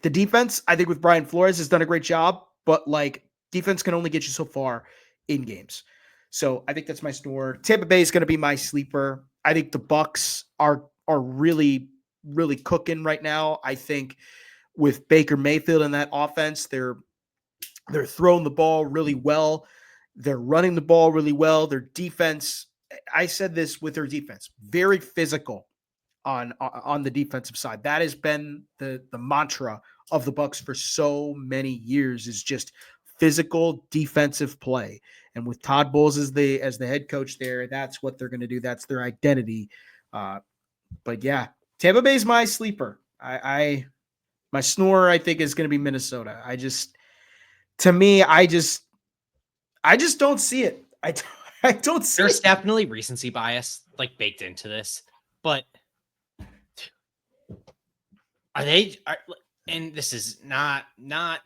the defense, I think with Brian Flores, has done a great job, but like, defense can only get you so far in games. So I think that's my snore. Tampa Bay is going to be my sleeper. I think the Bucs are really, really cooking right now. I think with Baker Mayfield in that offense, they're throwing the ball really well. They're running the ball really well. Their defense, I said this with their defense, very physical on the defensive side. That has been the mantra of the Bucs for so many years, is just physical defensive play. And with Todd Bowles as the head coach there, that's what they're going to do. That's their identity. But yeah, Tampa Bay's my sleeper. My snore, I think, is going to be Minnesota. I just don't see it. I don't see There's it. definitely recency bias like baked into this, but and this is not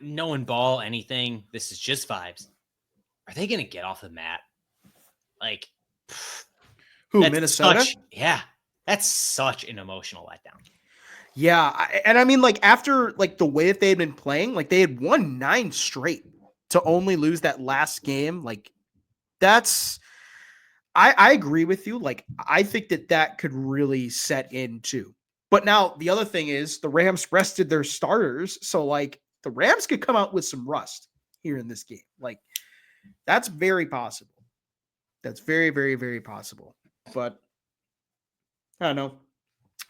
knowing ball anything. This is just vibes. Are they going to get off the mat? Like, who, Minnesota? That's such an emotional letdown. Yeah, and I mean, like, after like the way that they had been playing, like they had won 9 straight to only lose that last game. Like, that's, I agree with you. Like, I think that could really set in too. But now the other thing is the Rams rested their starters. So like the Rams could come out with some rust here in this game. Like, that's very possible. That's very, very, very possible. But I don't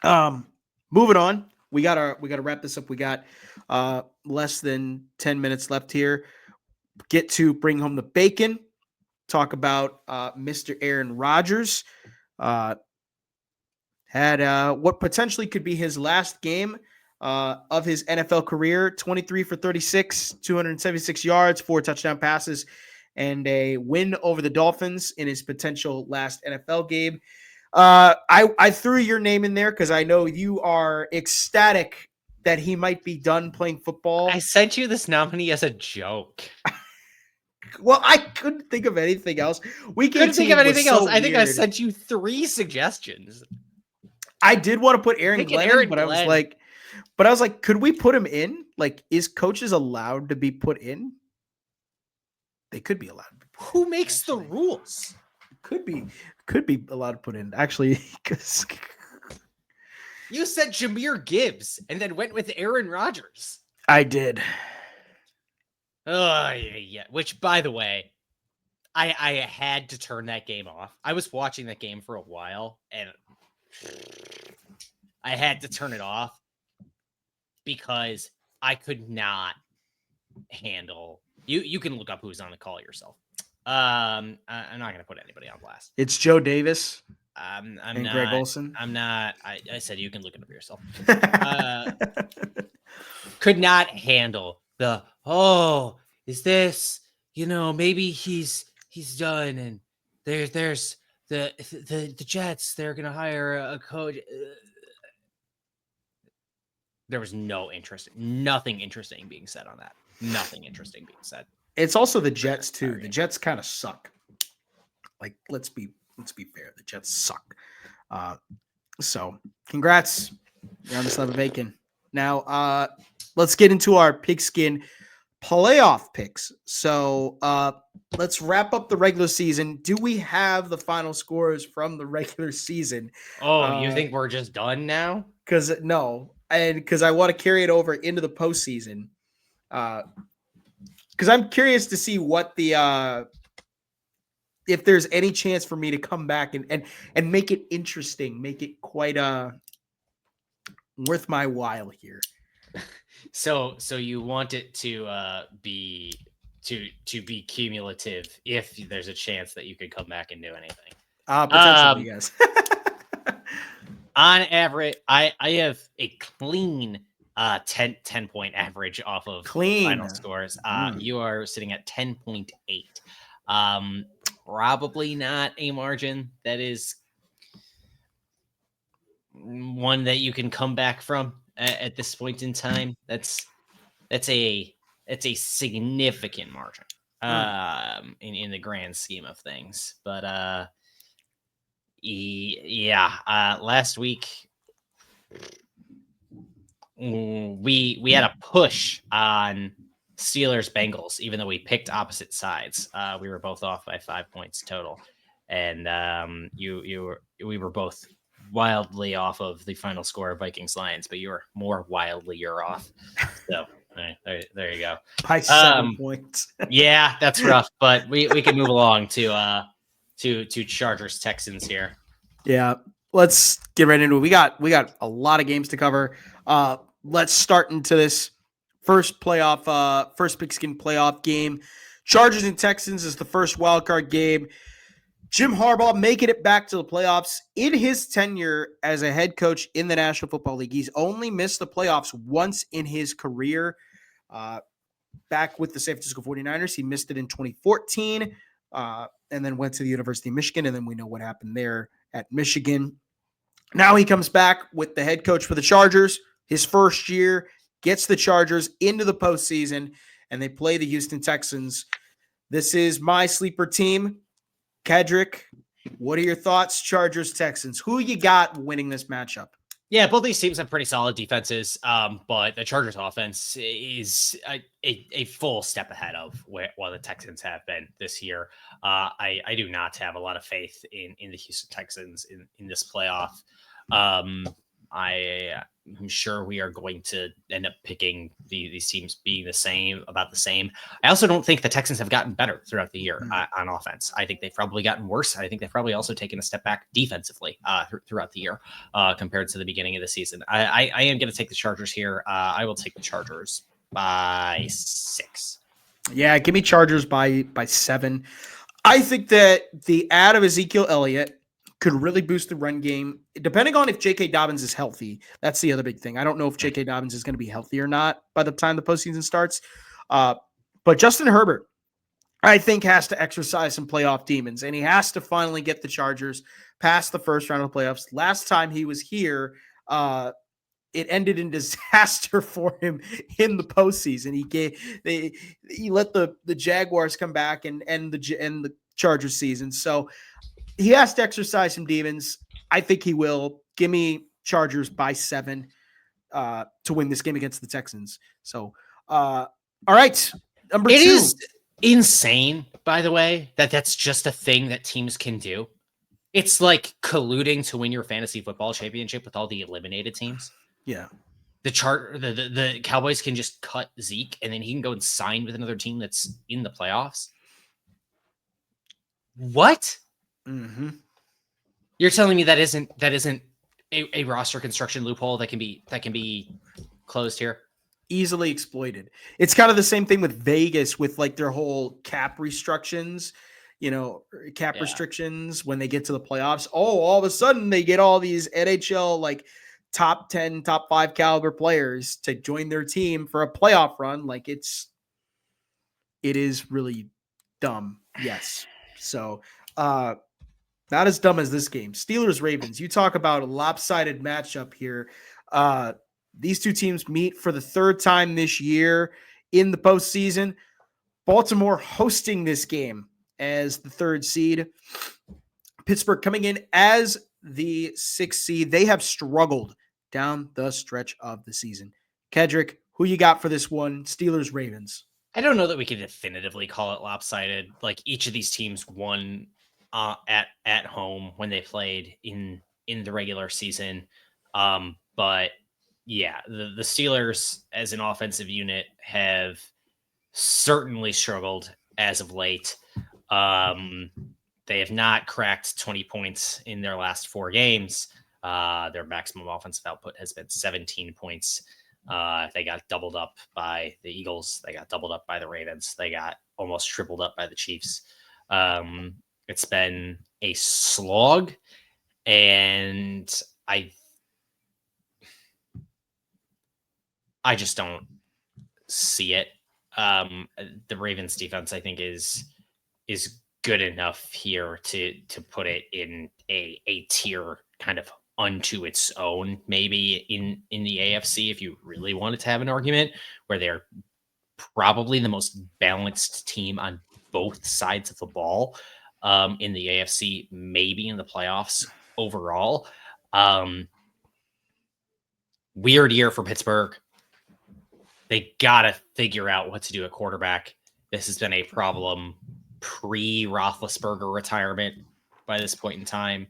know. Moving on. We gotta wrap this up. We got less than 10 minutes left here. Get to bring home the bacon. Talk about Mr. Aaron Rodgers. Had what potentially could be his last game of his NFL career. 23 for 36, 276 yards, 4 touchdown passes, and a win over the Dolphins in his potential last NFL game. I threw your name in there because I know you are ecstatic that he might be done playing football. I sent you this nominee as a joke. Well, I couldn't think of anything else. Couldn't think of anything else. I think I sent you 3 suggestions. I did want to put Aaron Glenn, but I was like, could we put him in? Like, is coaches allowed to be put in? They could be allowed to be put in. Who makes the rules? Could be allowed to put in, actually, because you said Jahmyr Gibbs and then went with Aaron Rodgers. I did. Oh, yeah. Which, by the way, I had to turn that game off. I was watching that game for a while, and I had to turn it off because I could not handle you can look up who's on the call yourself. I'm not gonna put anybody on blast. It's Joe Davis I'm and not Greg Olson. I'm not I said you can look it up yourself. Could not handle the is this, maybe he's done, and there's the Jets, they're gonna hire a coach. There was nothing interesting being said on that. Nothing interesting being said. It's also the Jets too. The Jets kind of suck. Like, let's be fair. The Jets suck. So congrats. You're on the Snap the Bacon. Now, let's get into our pigskin playoff picks. So let's wrap up the regular season. Do we have the final scores from the regular season? Oh, you think we're just done now? Because I want to carry it over into the postseason. Because I'm curious to see what the if there's any chance for me to come back and make it interesting, make it quite worth my while here. So you want it to be cumulative if there's a chance that you could come back and do anything. Potentially, yes. On average, I have a clean 10 point average off of final scores. You are sitting at 10.8. Probably not a margin that is one that you can come back from at this point in time. That's a significant margin in the grand scheme of things. But last week we had a push on Steelers Bengals, even though we picked opposite sides. We were both off by 5 points total, and we were both wildly off of the final score of Vikings Lions, but you were more wildly off. So there you go. By 7 points. Yeah, that's rough, but we can move along to Chargers Texans here. Yeah, let's get right into it. We got a lot of games to cover. Let's start into this first pigskin playoff game. Chargers and Texans is the first wildcard game. Jim Harbaugh making it back to the playoffs in his tenure as a head coach in the National Football League. He's only missed the playoffs once in his career. Back with the San Francisco 49ers, he missed it in 2014 and then went to the University of Michigan, and then we know what happened there at Michigan. Now he comes back with the head coach for the Chargers, his first year, gets the Chargers into the postseason, and they play the Houston Texans. This is my sleeper team. Kedrick, what are your thoughts, Chargers, Texans? Who you got winning this matchup? Yeah, both these teams have pretty solid defenses, but the Chargers offense is a full step ahead of what the Texans have been this year. I do not have a lot of faith in the Houston Texans in this playoff. I'm sure we are going to end up picking these teams being about the same. I also don't think the Texans have gotten better throughout the year on offense. I think they've probably gotten worse. I think they've probably also taken a step back defensively throughout the year compared to the beginning of the season. I am going to take the Chargers here. I will take the Chargers by 6. Yeah, give me Chargers by 7. I think that the add of Ezekiel Elliott could really boost the run game, depending on if J.K. Dobbins is healthy. That's the other big thing. I don't know if J.K. Dobbins is going to be healthy or not by the time the postseason starts. But Justin Herbert, I think, has to exercise some playoff demons, and he has to finally get the Chargers past the first round of the playoffs. Last time he was here, it ended in disaster for him in the postseason. He let the Jaguars come back and end the Chargers season. So he has to exercise some demons. I think he will. Give me Chargers by 7 to win this game against the Texans. So, all right. Number 2. It is insane, by the way, that's just a thing that teams can do. It's like colluding to win your fantasy football championship with all the eliminated teams. Yeah. The Cowboys can just cut Zeke, and then he can go and sign with another team that's in the playoffs. What? Mm-hmm. You're telling me that isn't a roster construction loophole that can be closed here. Easily exploited. It's kind of the same thing with Vegas with like their whole cap restrictions, restrictions when they get to the playoffs. Oh, all of a sudden they get all these NHL like top 10, top 5 caliber players to join their team for a playoff run. Like it is really dumb. Yes. So, not as dumb as this game. Steelers Ravens. You talk about a lopsided matchup here. These two teams meet for the third time this year in the postseason. Baltimore hosting this game as the third seed. Pittsburgh coming in as the 6th seed. They have struggled down the stretch of the season. Kedrick, who you got for this one? Steelers Ravens. I don't know that we could definitively call it lopsided. Like each of these teams won at home when they played in the regular season. But yeah, the Steelers as an offensive unit have certainly struggled as of late. They have not cracked 20 points in their last 4 games. Their maximum offensive output has been 17 points. They got doubled up by the Eagles. They got doubled up by the Ravens. They got almost tripled up by the Chiefs. It's been a slog, and I just don't see it. The Ravens defense, I think, is good enough here to put it in a tier kind of unto its own, maybe in the AFC, if you really wanted to have an argument, where they're probably the most balanced team on both sides of the ball in the AFC, maybe in the playoffs overall. Weird year for Pittsburgh. They got to figure out what to do at quarterback. This has been a problem pre-Roethlisberger retirement by this point in time.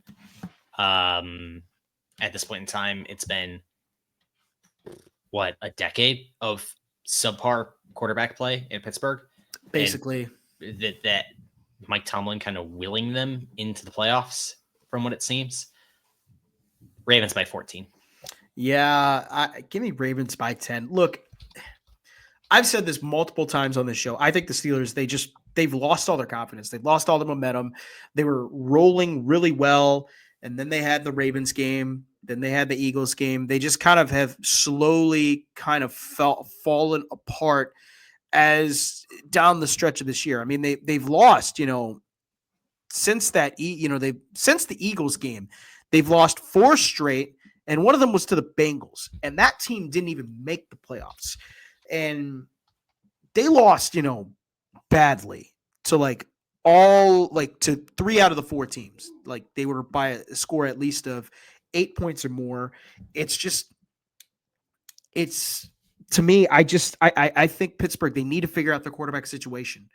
At this point in time, it's been, a decade of subpar quarterback play in Pittsburgh? Basically. And that Mike Tomlin kind of willing them into the playoffs, from what it seems. Ravens by 14. Yeah, give me Ravens by 10. Look, I've said this multiple times on this show. I think the Steelers, they've lost all their confidence. They've lost all the momentum. They were rolling really well, and then they had the Ravens game. Then they had the Eagles game. They just kind of have slowly kind of fallen apart as down the stretch of this year. I mean, they've lost, since since the Eagles game, they've lost 4 straight, and one of them was to the Bengals, and that team didn't even make the playoffs. And they lost, badly to to 3 out of the 4 teams. Like they were by a score at least of 8 points or more. To me, I think Pittsburgh, they need to figure out their quarterback situation.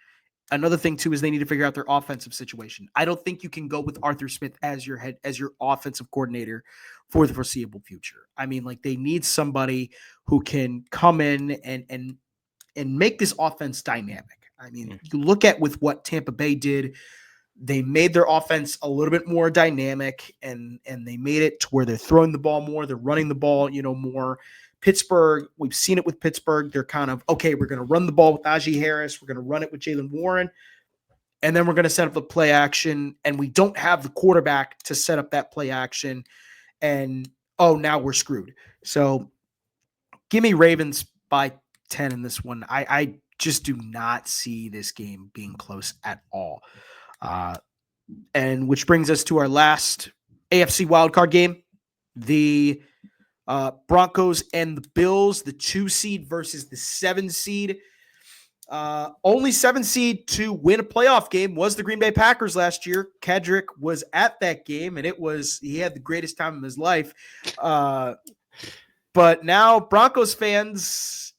Another thing too is they need to figure out their offensive situation. I don't think you can go with Arthur Smith as your offensive coordinator for the foreseeable future. I mean, like they need somebody who can come in and make this offense dynamic. I mean, you look at with what Tampa Bay did, they made their offense a little bit more dynamic and they made it to where they're throwing the ball more, they're running the ball, more. Pittsburgh, we've seen it with Pittsburgh. They're kind of, okay, we're going to run the ball with Najee Harris. We're going to run it with Jaylen Warren. And then we're going to set up the play action. And we don't have the quarterback to set up that play action. And, now we're screwed. So give me Ravens by 10 in this one. I just do not see this game being close at all. And which brings us to our last AFC wildcard game. The Broncos and the Bills, the 2 seed versus the 7 seed. Only 7 seed to win a playoff game was the Green Bay Packers last year. Kedrick was at that game, and he had the greatest time of his life. But now Broncos fans,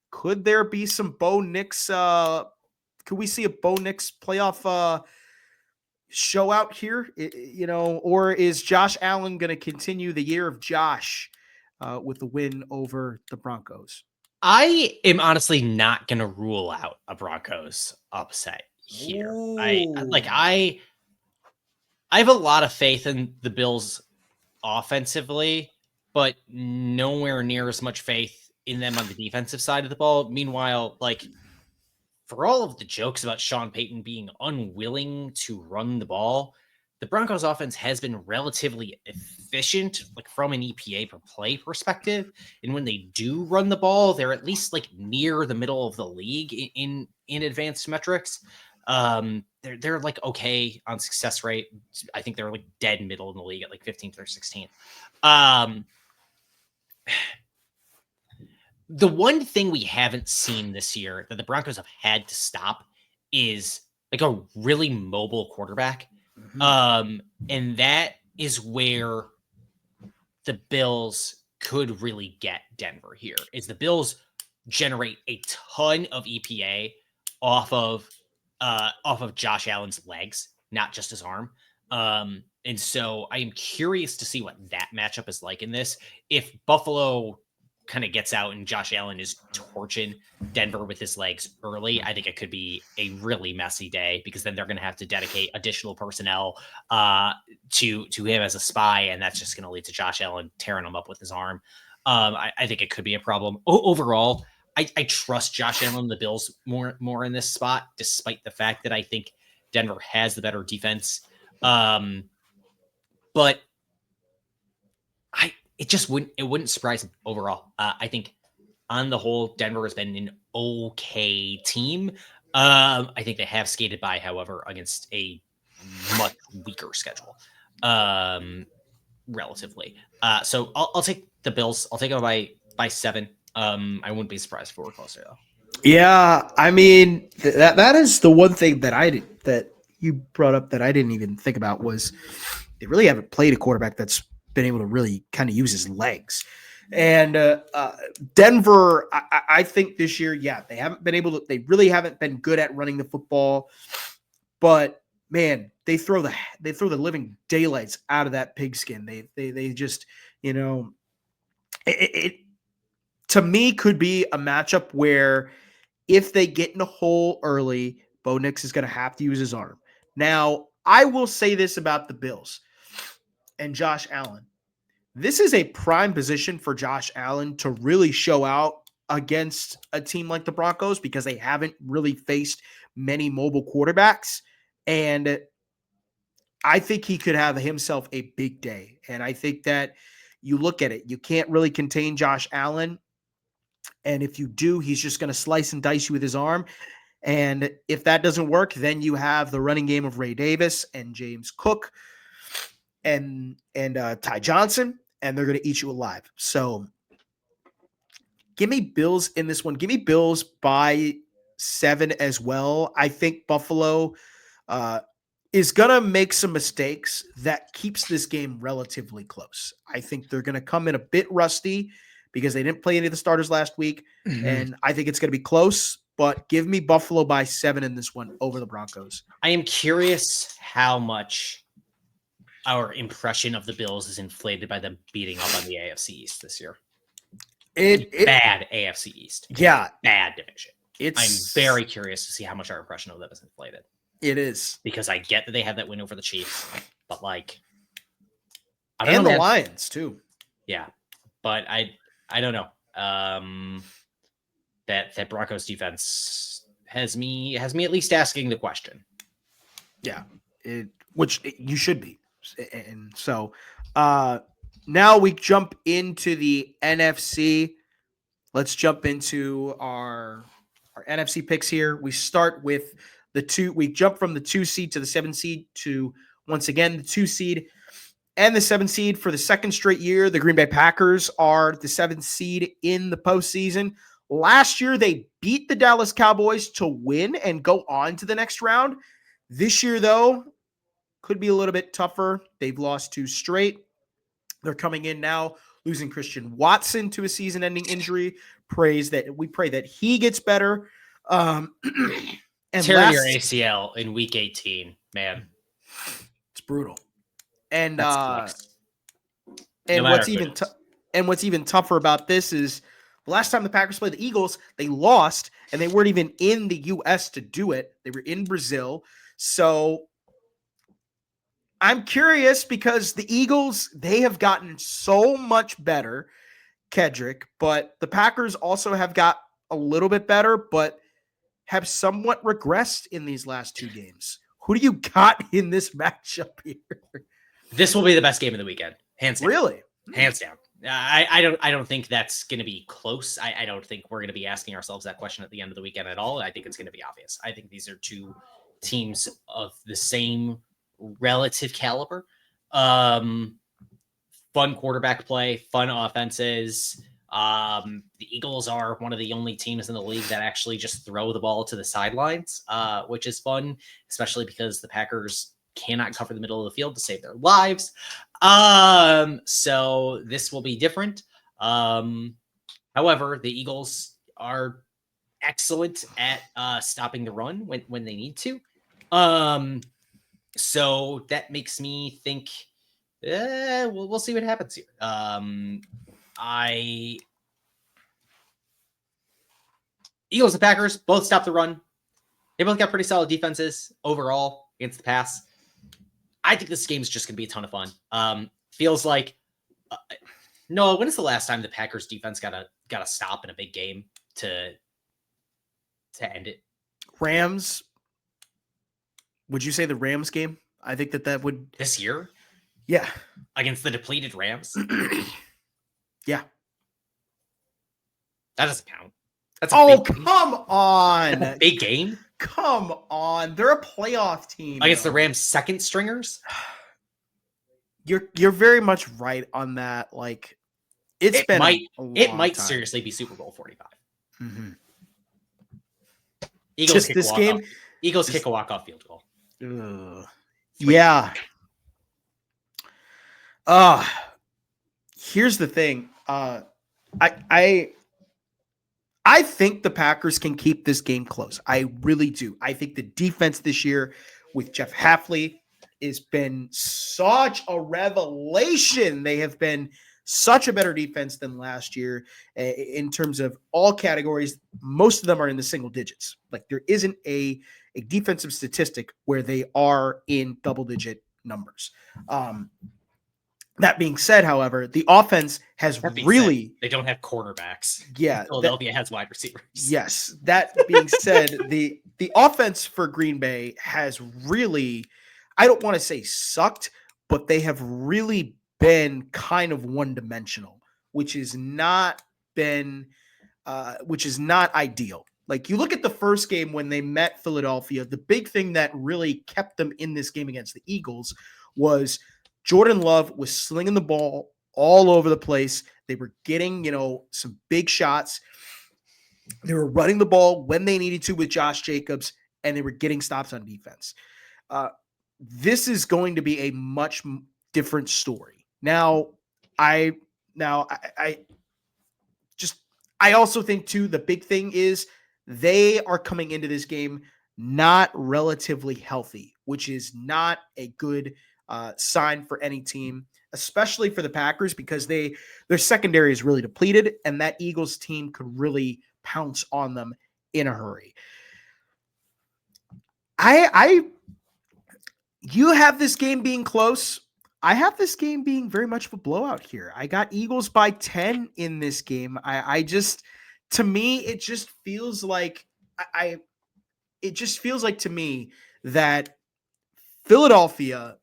could there be some Bo Nix? Could we see a Bo Nix playoff show out here, or is Josh Allen going to continue the year of Josh with the win over the Broncos? I am honestly not going to rule out a Broncos upset here. I have a lot of faith in the Bills offensively, but nowhere near as much faith in them on the defensive side of the ball. Meanwhile, like, for all of the jokes about Sean Payton being unwilling to run the ball, the Broncos offense has been relatively efficient, like from an EPA per play perspective. And when they do run the ball, they're at least like near the middle of the league in advanced metrics. They're like okay on success rate. I think they're like dead middle in the league at like 15th or 16th. The one thing we haven't seen this year that the Broncos have had to stop is like a really mobile quarterback. And that is where the Bills could really get Denver here. Is the Bills generate a ton of EPA off of Josh Allen's legs, not just his arm. And so I am curious to see what that matchup is like in this. If Buffalo kind of gets out and Josh Allen is torching Denver with his legs early, I think it could be a really messy day, because then they're going to have to dedicate additional personnel to him as a spy, and that's just going to lead to Josh Allen tearing him up with his arm. I think it could be a problem. Overall, I trust Josh Allen and the Bills more in this spot, despite the fact that I think Denver has the better defense. But it wouldn't surprise me overall. I think on the whole, Denver has been an okay team. I think they have skated by, however, against a much weaker schedule, relatively. So I'll take the Bills. I'll take them by 7. I wouldn't be surprised if we were closer though. Yeah, I mean that is the one thing that you brought up that I didn't even think about, was they really haven't played a quarterback that's been able to really kind of use his legs. And Denver, I think this year, they really haven't been good at running the football, but man, they throw the living daylights out of that pigskin. They just, it to me could be a matchup where if they get in a hole early, Bo Nix is going to have to use his arm. Now, I will say this about the Bills and Josh Allen. This is a prime position for Josh Allen to really show out against a team like the Broncos, because they haven't really faced many mobile quarterbacks. And I think he could have himself a big day. And I think that you look at it, you can't really contain Josh Allen. And if you do, he's just going to slice and dice you with his arm. And if that doesn't work, then you have the running game of Ray Davis and James Cook and Ty Johnson, and they're going to eat you alive. So give me Bills in this one. Give me Bills by 7 as well. I think Buffalo is going to make some mistakes that keeps this game relatively close. I think they're going to come in a bit rusty because they didn't play any of the starters last week, and I think it's going to be close. But give me Buffalo by 7 in this one over the Broncos. I am curious how much our impression of the Bills is inflated by them beating up on the AFC East this year. Bad AFC East. Yeah. Bad division. I'm very curious to see how much our impression of them is inflated. It is. Because I get that they have that win over the Chiefs, but like... And the Lions, too. Yeah. But I don't know. That Broncos defense has me at least asking the question. Yeah. Which you should be. And so now we jump into the NFC. Let's jump into our NFC picks here. We start with we jump from the 2 seed to the 7 seed to, once again, the 2 seed and the 7 seed for the second straight year. The Green Bay Packers are the 7th seed in the postseason. Last year, they beat the Dallas Cowboys to win and go on to the next round. This year, though, could be a little bit tougher. They've lost 2 straight. They're coming in now, losing Christian Watson to a season-ending injury. We pray that he gets better. And tearing your ACL in week 18, man, it's brutal. And what's even tougher about this is the last time the Packers played the Eagles, they lost, and they weren't even in the U.S. to do it. They were in Brazil. So I'm curious because the Eagles, they have gotten so much better, Kedrick, but the Packers also have got a little bit better, but have somewhat regressed in these last two games. Who do you got in this matchup here? This will be the best game of the weekend, hands down. Really? Hands down. I don't think that's going to be close. I don't think we're going to be asking ourselves that question at the end of the weekend at all. I think it's going to be obvious. I think these are two teams of the same relative caliber. Fun quarterback play, fun offenses. The Eagles are one of the only teams in the league that actually just throw the ball to the sidelines, which is fun, especially because the Packers cannot cover the middle of the field to save their lives. So this will be different. However, the Eagles are excellent at stopping the run when they need to. So that makes me think we'll see what happens here. Eagles and Packers both stop the run. They both got pretty solid defenses overall against the pass. I think this game's just going to be a ton of fun. Feels like Noah, when is the last time the Packers defense got a stop in a big game to end it? Rams. Would you say the Rams game? I think that would This year? Yeah. Against the depleted Rams? Yeah. That doesn't count. That's a big come on. That's a big game. Come on. They're a playoff team. Against the Rams' second stringers? You're very much right on that. Like it might time. Seriously be Super Bowl 45. Mm-hmm. Eagles kick a walk-off field goal. Yeah. Here's the thing. I think the Packers can keep this game close. I really do. I think the defense this year with Jeff Hafley has been such a revelation. They have been such a better defense than last year in terms of all categories. Most of them are in the single digits. Like there isn't a defensive statistic where they are in double-digit numbers. That being said, however, the offense has really... They don't have quarterbacks. Yeah. Philadelphia has wide receivers. Yes. That being said, the offense for Green Bay has really, I don't want to say sucked, but they have really been kind of one-dimensional, which is not ideal. Like you look at the first game when they met Philadelphia, the big thing that really kept them in this game against the Eagles was Jordan Love was slinging the ball all over the place. They were getting, some big shots. They were running the ball when they needed to with Josh Jacobs, and they were getting stops on defense. This is going to be a much different story. Now, I also think too, the big thing is they are coming into this game not relatively healthy, which is not a good sign for any team, especially for the Packers, because their secondary is really depleted, and that Eagles team could really pounce on them in a hurry. You have this game being close. I have this game being very much of a blowout here. I got Eagles by 10 in this game. To me, it just feels like to me that Philadelphia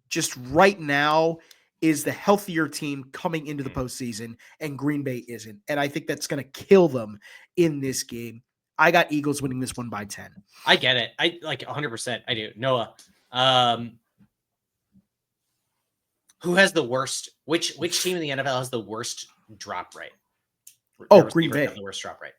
just right now is the healthier team coming into the postseason, and Green Bay isn't. And I think that's going to kill them in this game. I got Eagles winning this one by 10. I get it. I like 100%. I do. Noah, who has the worst? Which team in the NFL has the worst drop rate? Green Bay. The worst drop rate.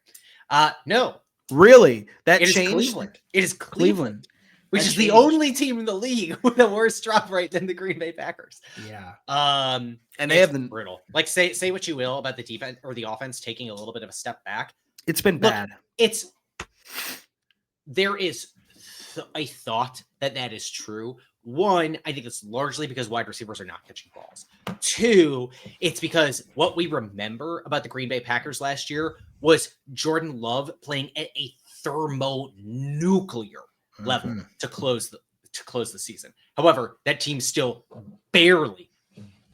No. Really? That it changed? Cleveland. It is Cleveland. Which is the only team in the league with a worse drop rate than the Green Bay Packers. Yeah. And they have been brutal. Like say what you will about the defense or the offense taking a little bit of a step back. It's been bad. There is a thought that is true. One, I think it's largely because wide receivers are not catching balls. Two, it's because what we remember about the Green Bay Packers last year was Jordan Love playing at a thermonuclear level to close to close the season. However, that team still barely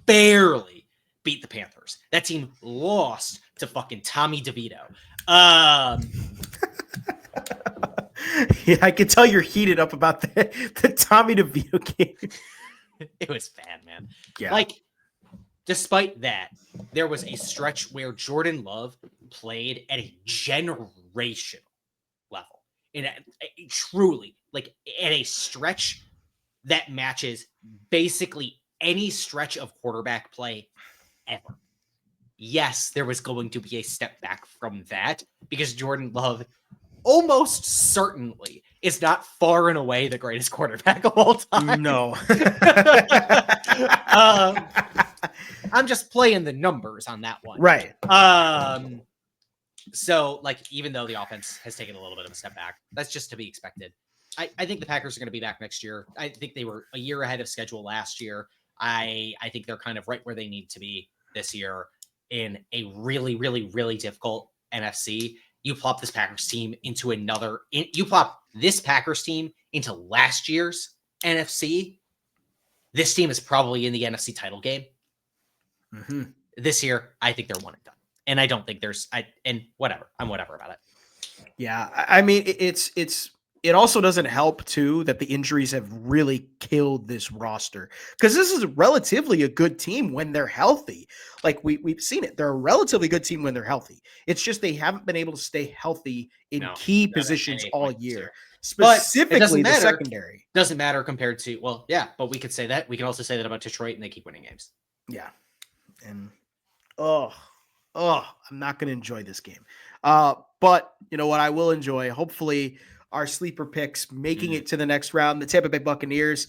beat the Panthers. That team lost to fucking Tommy DeVito. Yeah, I can tell you're heated up about the Tommy DeVito game. It was bad, man. Yeah. Like, despite that, there was a stretch where Jordan Love played at a generational level. And truly, like, at a stretch that matches basically any stretch of quarterback play ever. Yes, there was going to be a step back from that because Jordan Love almost certainly is not far and away the greatest quarterback of all time. No. I'm just playing the numbers on that one. Right. So, like, even though the offense has taken a little bit of a step back, that's just to be expected. I think the Packers are going to be back next year. I think they were a year ahead of schedule last year. I think they're kind of right where they need to be this year in a really, really, really difficult NFC. You plop this Packers team into you plop this Packers team into last year's NFC. This team is probably in the NFC title game. Mm-hmm. This year, I think they're one and done. And I don't think I'm whatever about it. Yeah. I mean, it also doesn't help too that the injuries have really killed this roster because this is relatively a good team when they're healthy. Like we've seen it. They're a relatively good team when they're healthy. It's just they haven't been able to stay healthy in key positions all year. Specifically the secondary. Doesn't matter compared to, well, yeah, but we could say that. We can also say that about Detroit and they keep winning games. Yeah. And I'm not going to enjoy this game. But you know what I will enjoy? Hopefully our sleeper picks making it to the next round. The Tampa Bay Buccaneers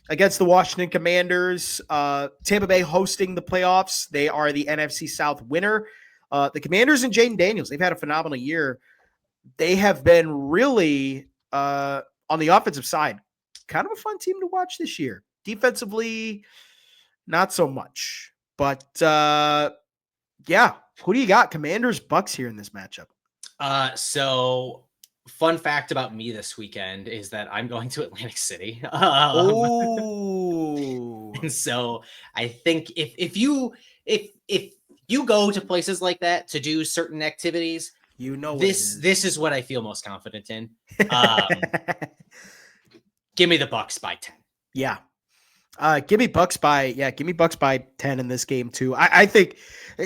against the Washington Commanders. Tampa Bay hosting the playoffs. They are the NFC South winner. The Commanders and Jaden Daniels, they've had a phenomenal year. They have been really, on the offensive side, kind of a fun team to watch this year. Defensively, not so much. But, yeah, who do you got? Commanders, Bucks here in this matchup. So fun fact about me this weekend is that I'm going to Atlantic City. And so I think if you go to places like that to do certain activities, you know this is what I feel most confident in. Give me the Bucks by 10. Yeah. Give me Bucks by 10 in this game too. I think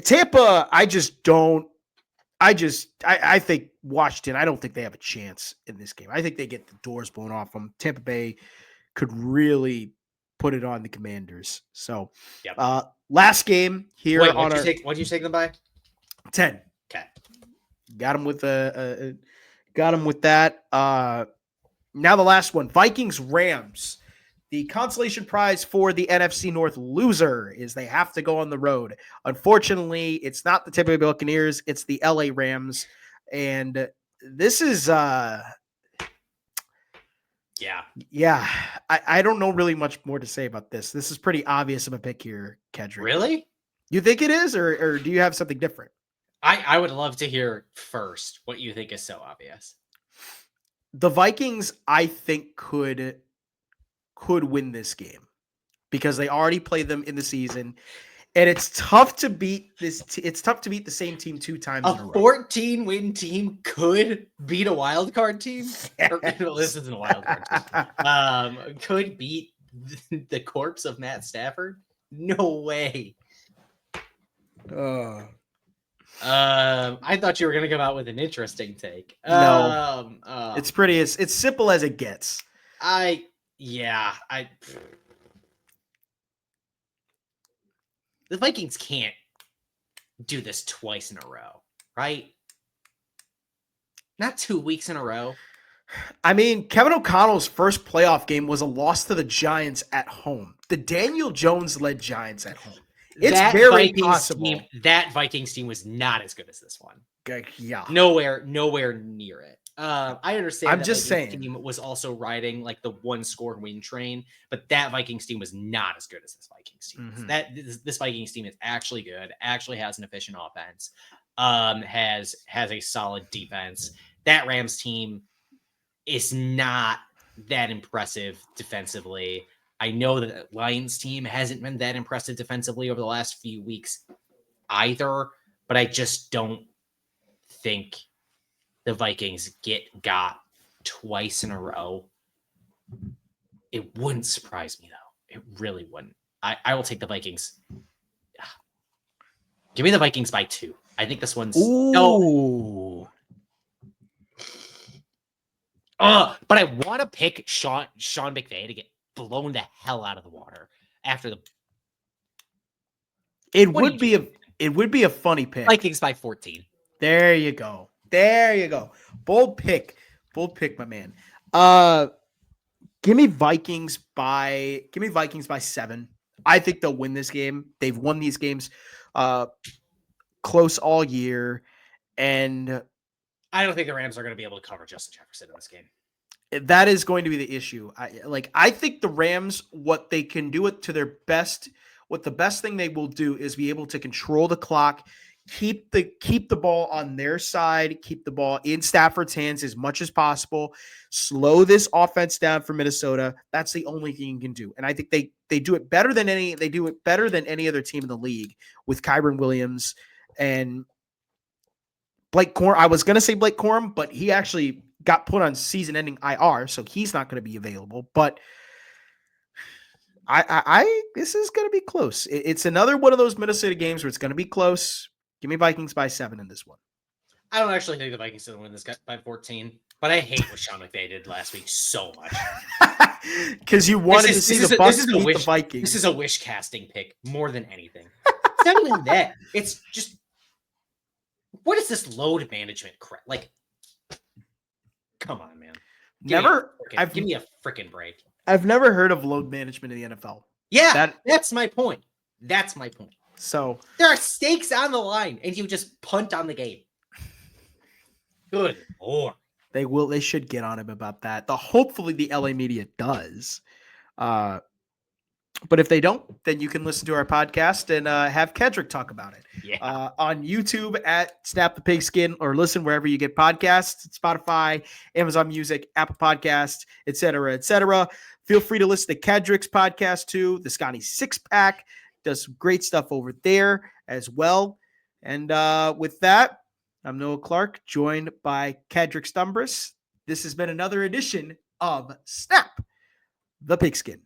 Tampa, I think Washington, I don't think they have a chance in this game. I think they get the doors blown off them. Tampa Bay could really put it on the Commanders. So, yep. Last game here. Wait, what'd you take them by? 10. Okay. Got him with that. Now the last one, Vikings Rams. The consolation prize for the NFC North loser is they have to go on the road. Unfortunately, it's not the Tampa Bay Buccaneers, it's the LA Rams. And this is Yeah. I don't know really much more to say about this. This is pretty obvious of a pick here, Kedrick. Really? You think it is, or do you have something different? I would love to hear first what you think is so obvious. The Vikings, I think, could win this game because they already played them in the season, and it's tough to beat it's tough to beat the same team 2 times in a row. 14-win team could beat a wild card team. Well, this isn't a wild card team. Could beat the corpse of Matt Stafford? No way. I thought you were going to come out with an interesting take. No, it's pretty. It's simple as it gets. The Vikings can't do this twice in a row, right? Not 2 weeks in a row. I mean, Kevin O'Connell's first playoff game was a loss to the Giants at home. The Daniel Jones-led Giants at home. It's very possible. That Vikings team was not as good as this one. Yeah. Nowhere near it. I understand. I'm just saying. Team was also riding like the 1-score win train, but that Vikings team was not as good as this Vikings team. Mm-hmm. This Vikings team is actually good. Actually has an efficient offense. Has a solid defense. That Rams team is not that impressive defensively. I know that the Lions team hasn't been that impressive defensively over the last few weeks either, but I just don't think the Vikings got twice in a row. It wouldn't surprise me, though. It really wouldn't. I will take the Vikings. Give me the Vikings by 2. I think this one's Ooh. But I want to pick Sean McVay to get blown the hell out of the water after the. It would be a funny pick. Vikings by 14. There you go. Bold pick, my man. Give me Vikings by 7. I think they'll win this game. They've won these games close all year, and I don't think the Rams are going to be able to cover Justin Jefferson in this game. That is going to be the issue. I think the Rams, what they can do it to their best, what the best thing they will do is be able to control the clock, keep the ball on their side, keep the ball in Stafford's hands as much as possible, slow this offense down for Minnesota. That's the only thing you can do. And I think they do it better than any other team in the league with Kyren Williams and Blake Corum. I was going to say Blake Corum, but he actually got put on season-ending IR, so he's not going to be available. But this is going to be close. It's another one of those Minnesota games where it's going to be close. Give me Vikings by 7 in this one. I don't actually think the Vikings will win this by 14, but I hate what Sean McVay did last week so much. Because you wanted to see the Bucs beat the Vikings. This is a wish casting pick more than anything. It's not even that. It's just, what is this load management crap? Like, come on, man. Give me a freaking break. I've never heard of load management in the NFL. Yeah, that's my point. So there are stakes on the line, and you just punt on the game. Good Lord. They should get on him about that. Hopefully the LA media does. But if they don't, then you can listen to our podcast and have Kedrick talk about it. Yeah. On YouTube at Snap the Pigskin, or listen wherever you get podcasts, Spotify, Amazon Music, Apple Podcasts, etc. Feel free to listen to Kedrick's podcast too. The Sconnie Six Pack does some great stuff over there as well. And with that, I'm Noah Clark, joined by Kedrick Stumbris. This has been another edition of Snap the Pigskin.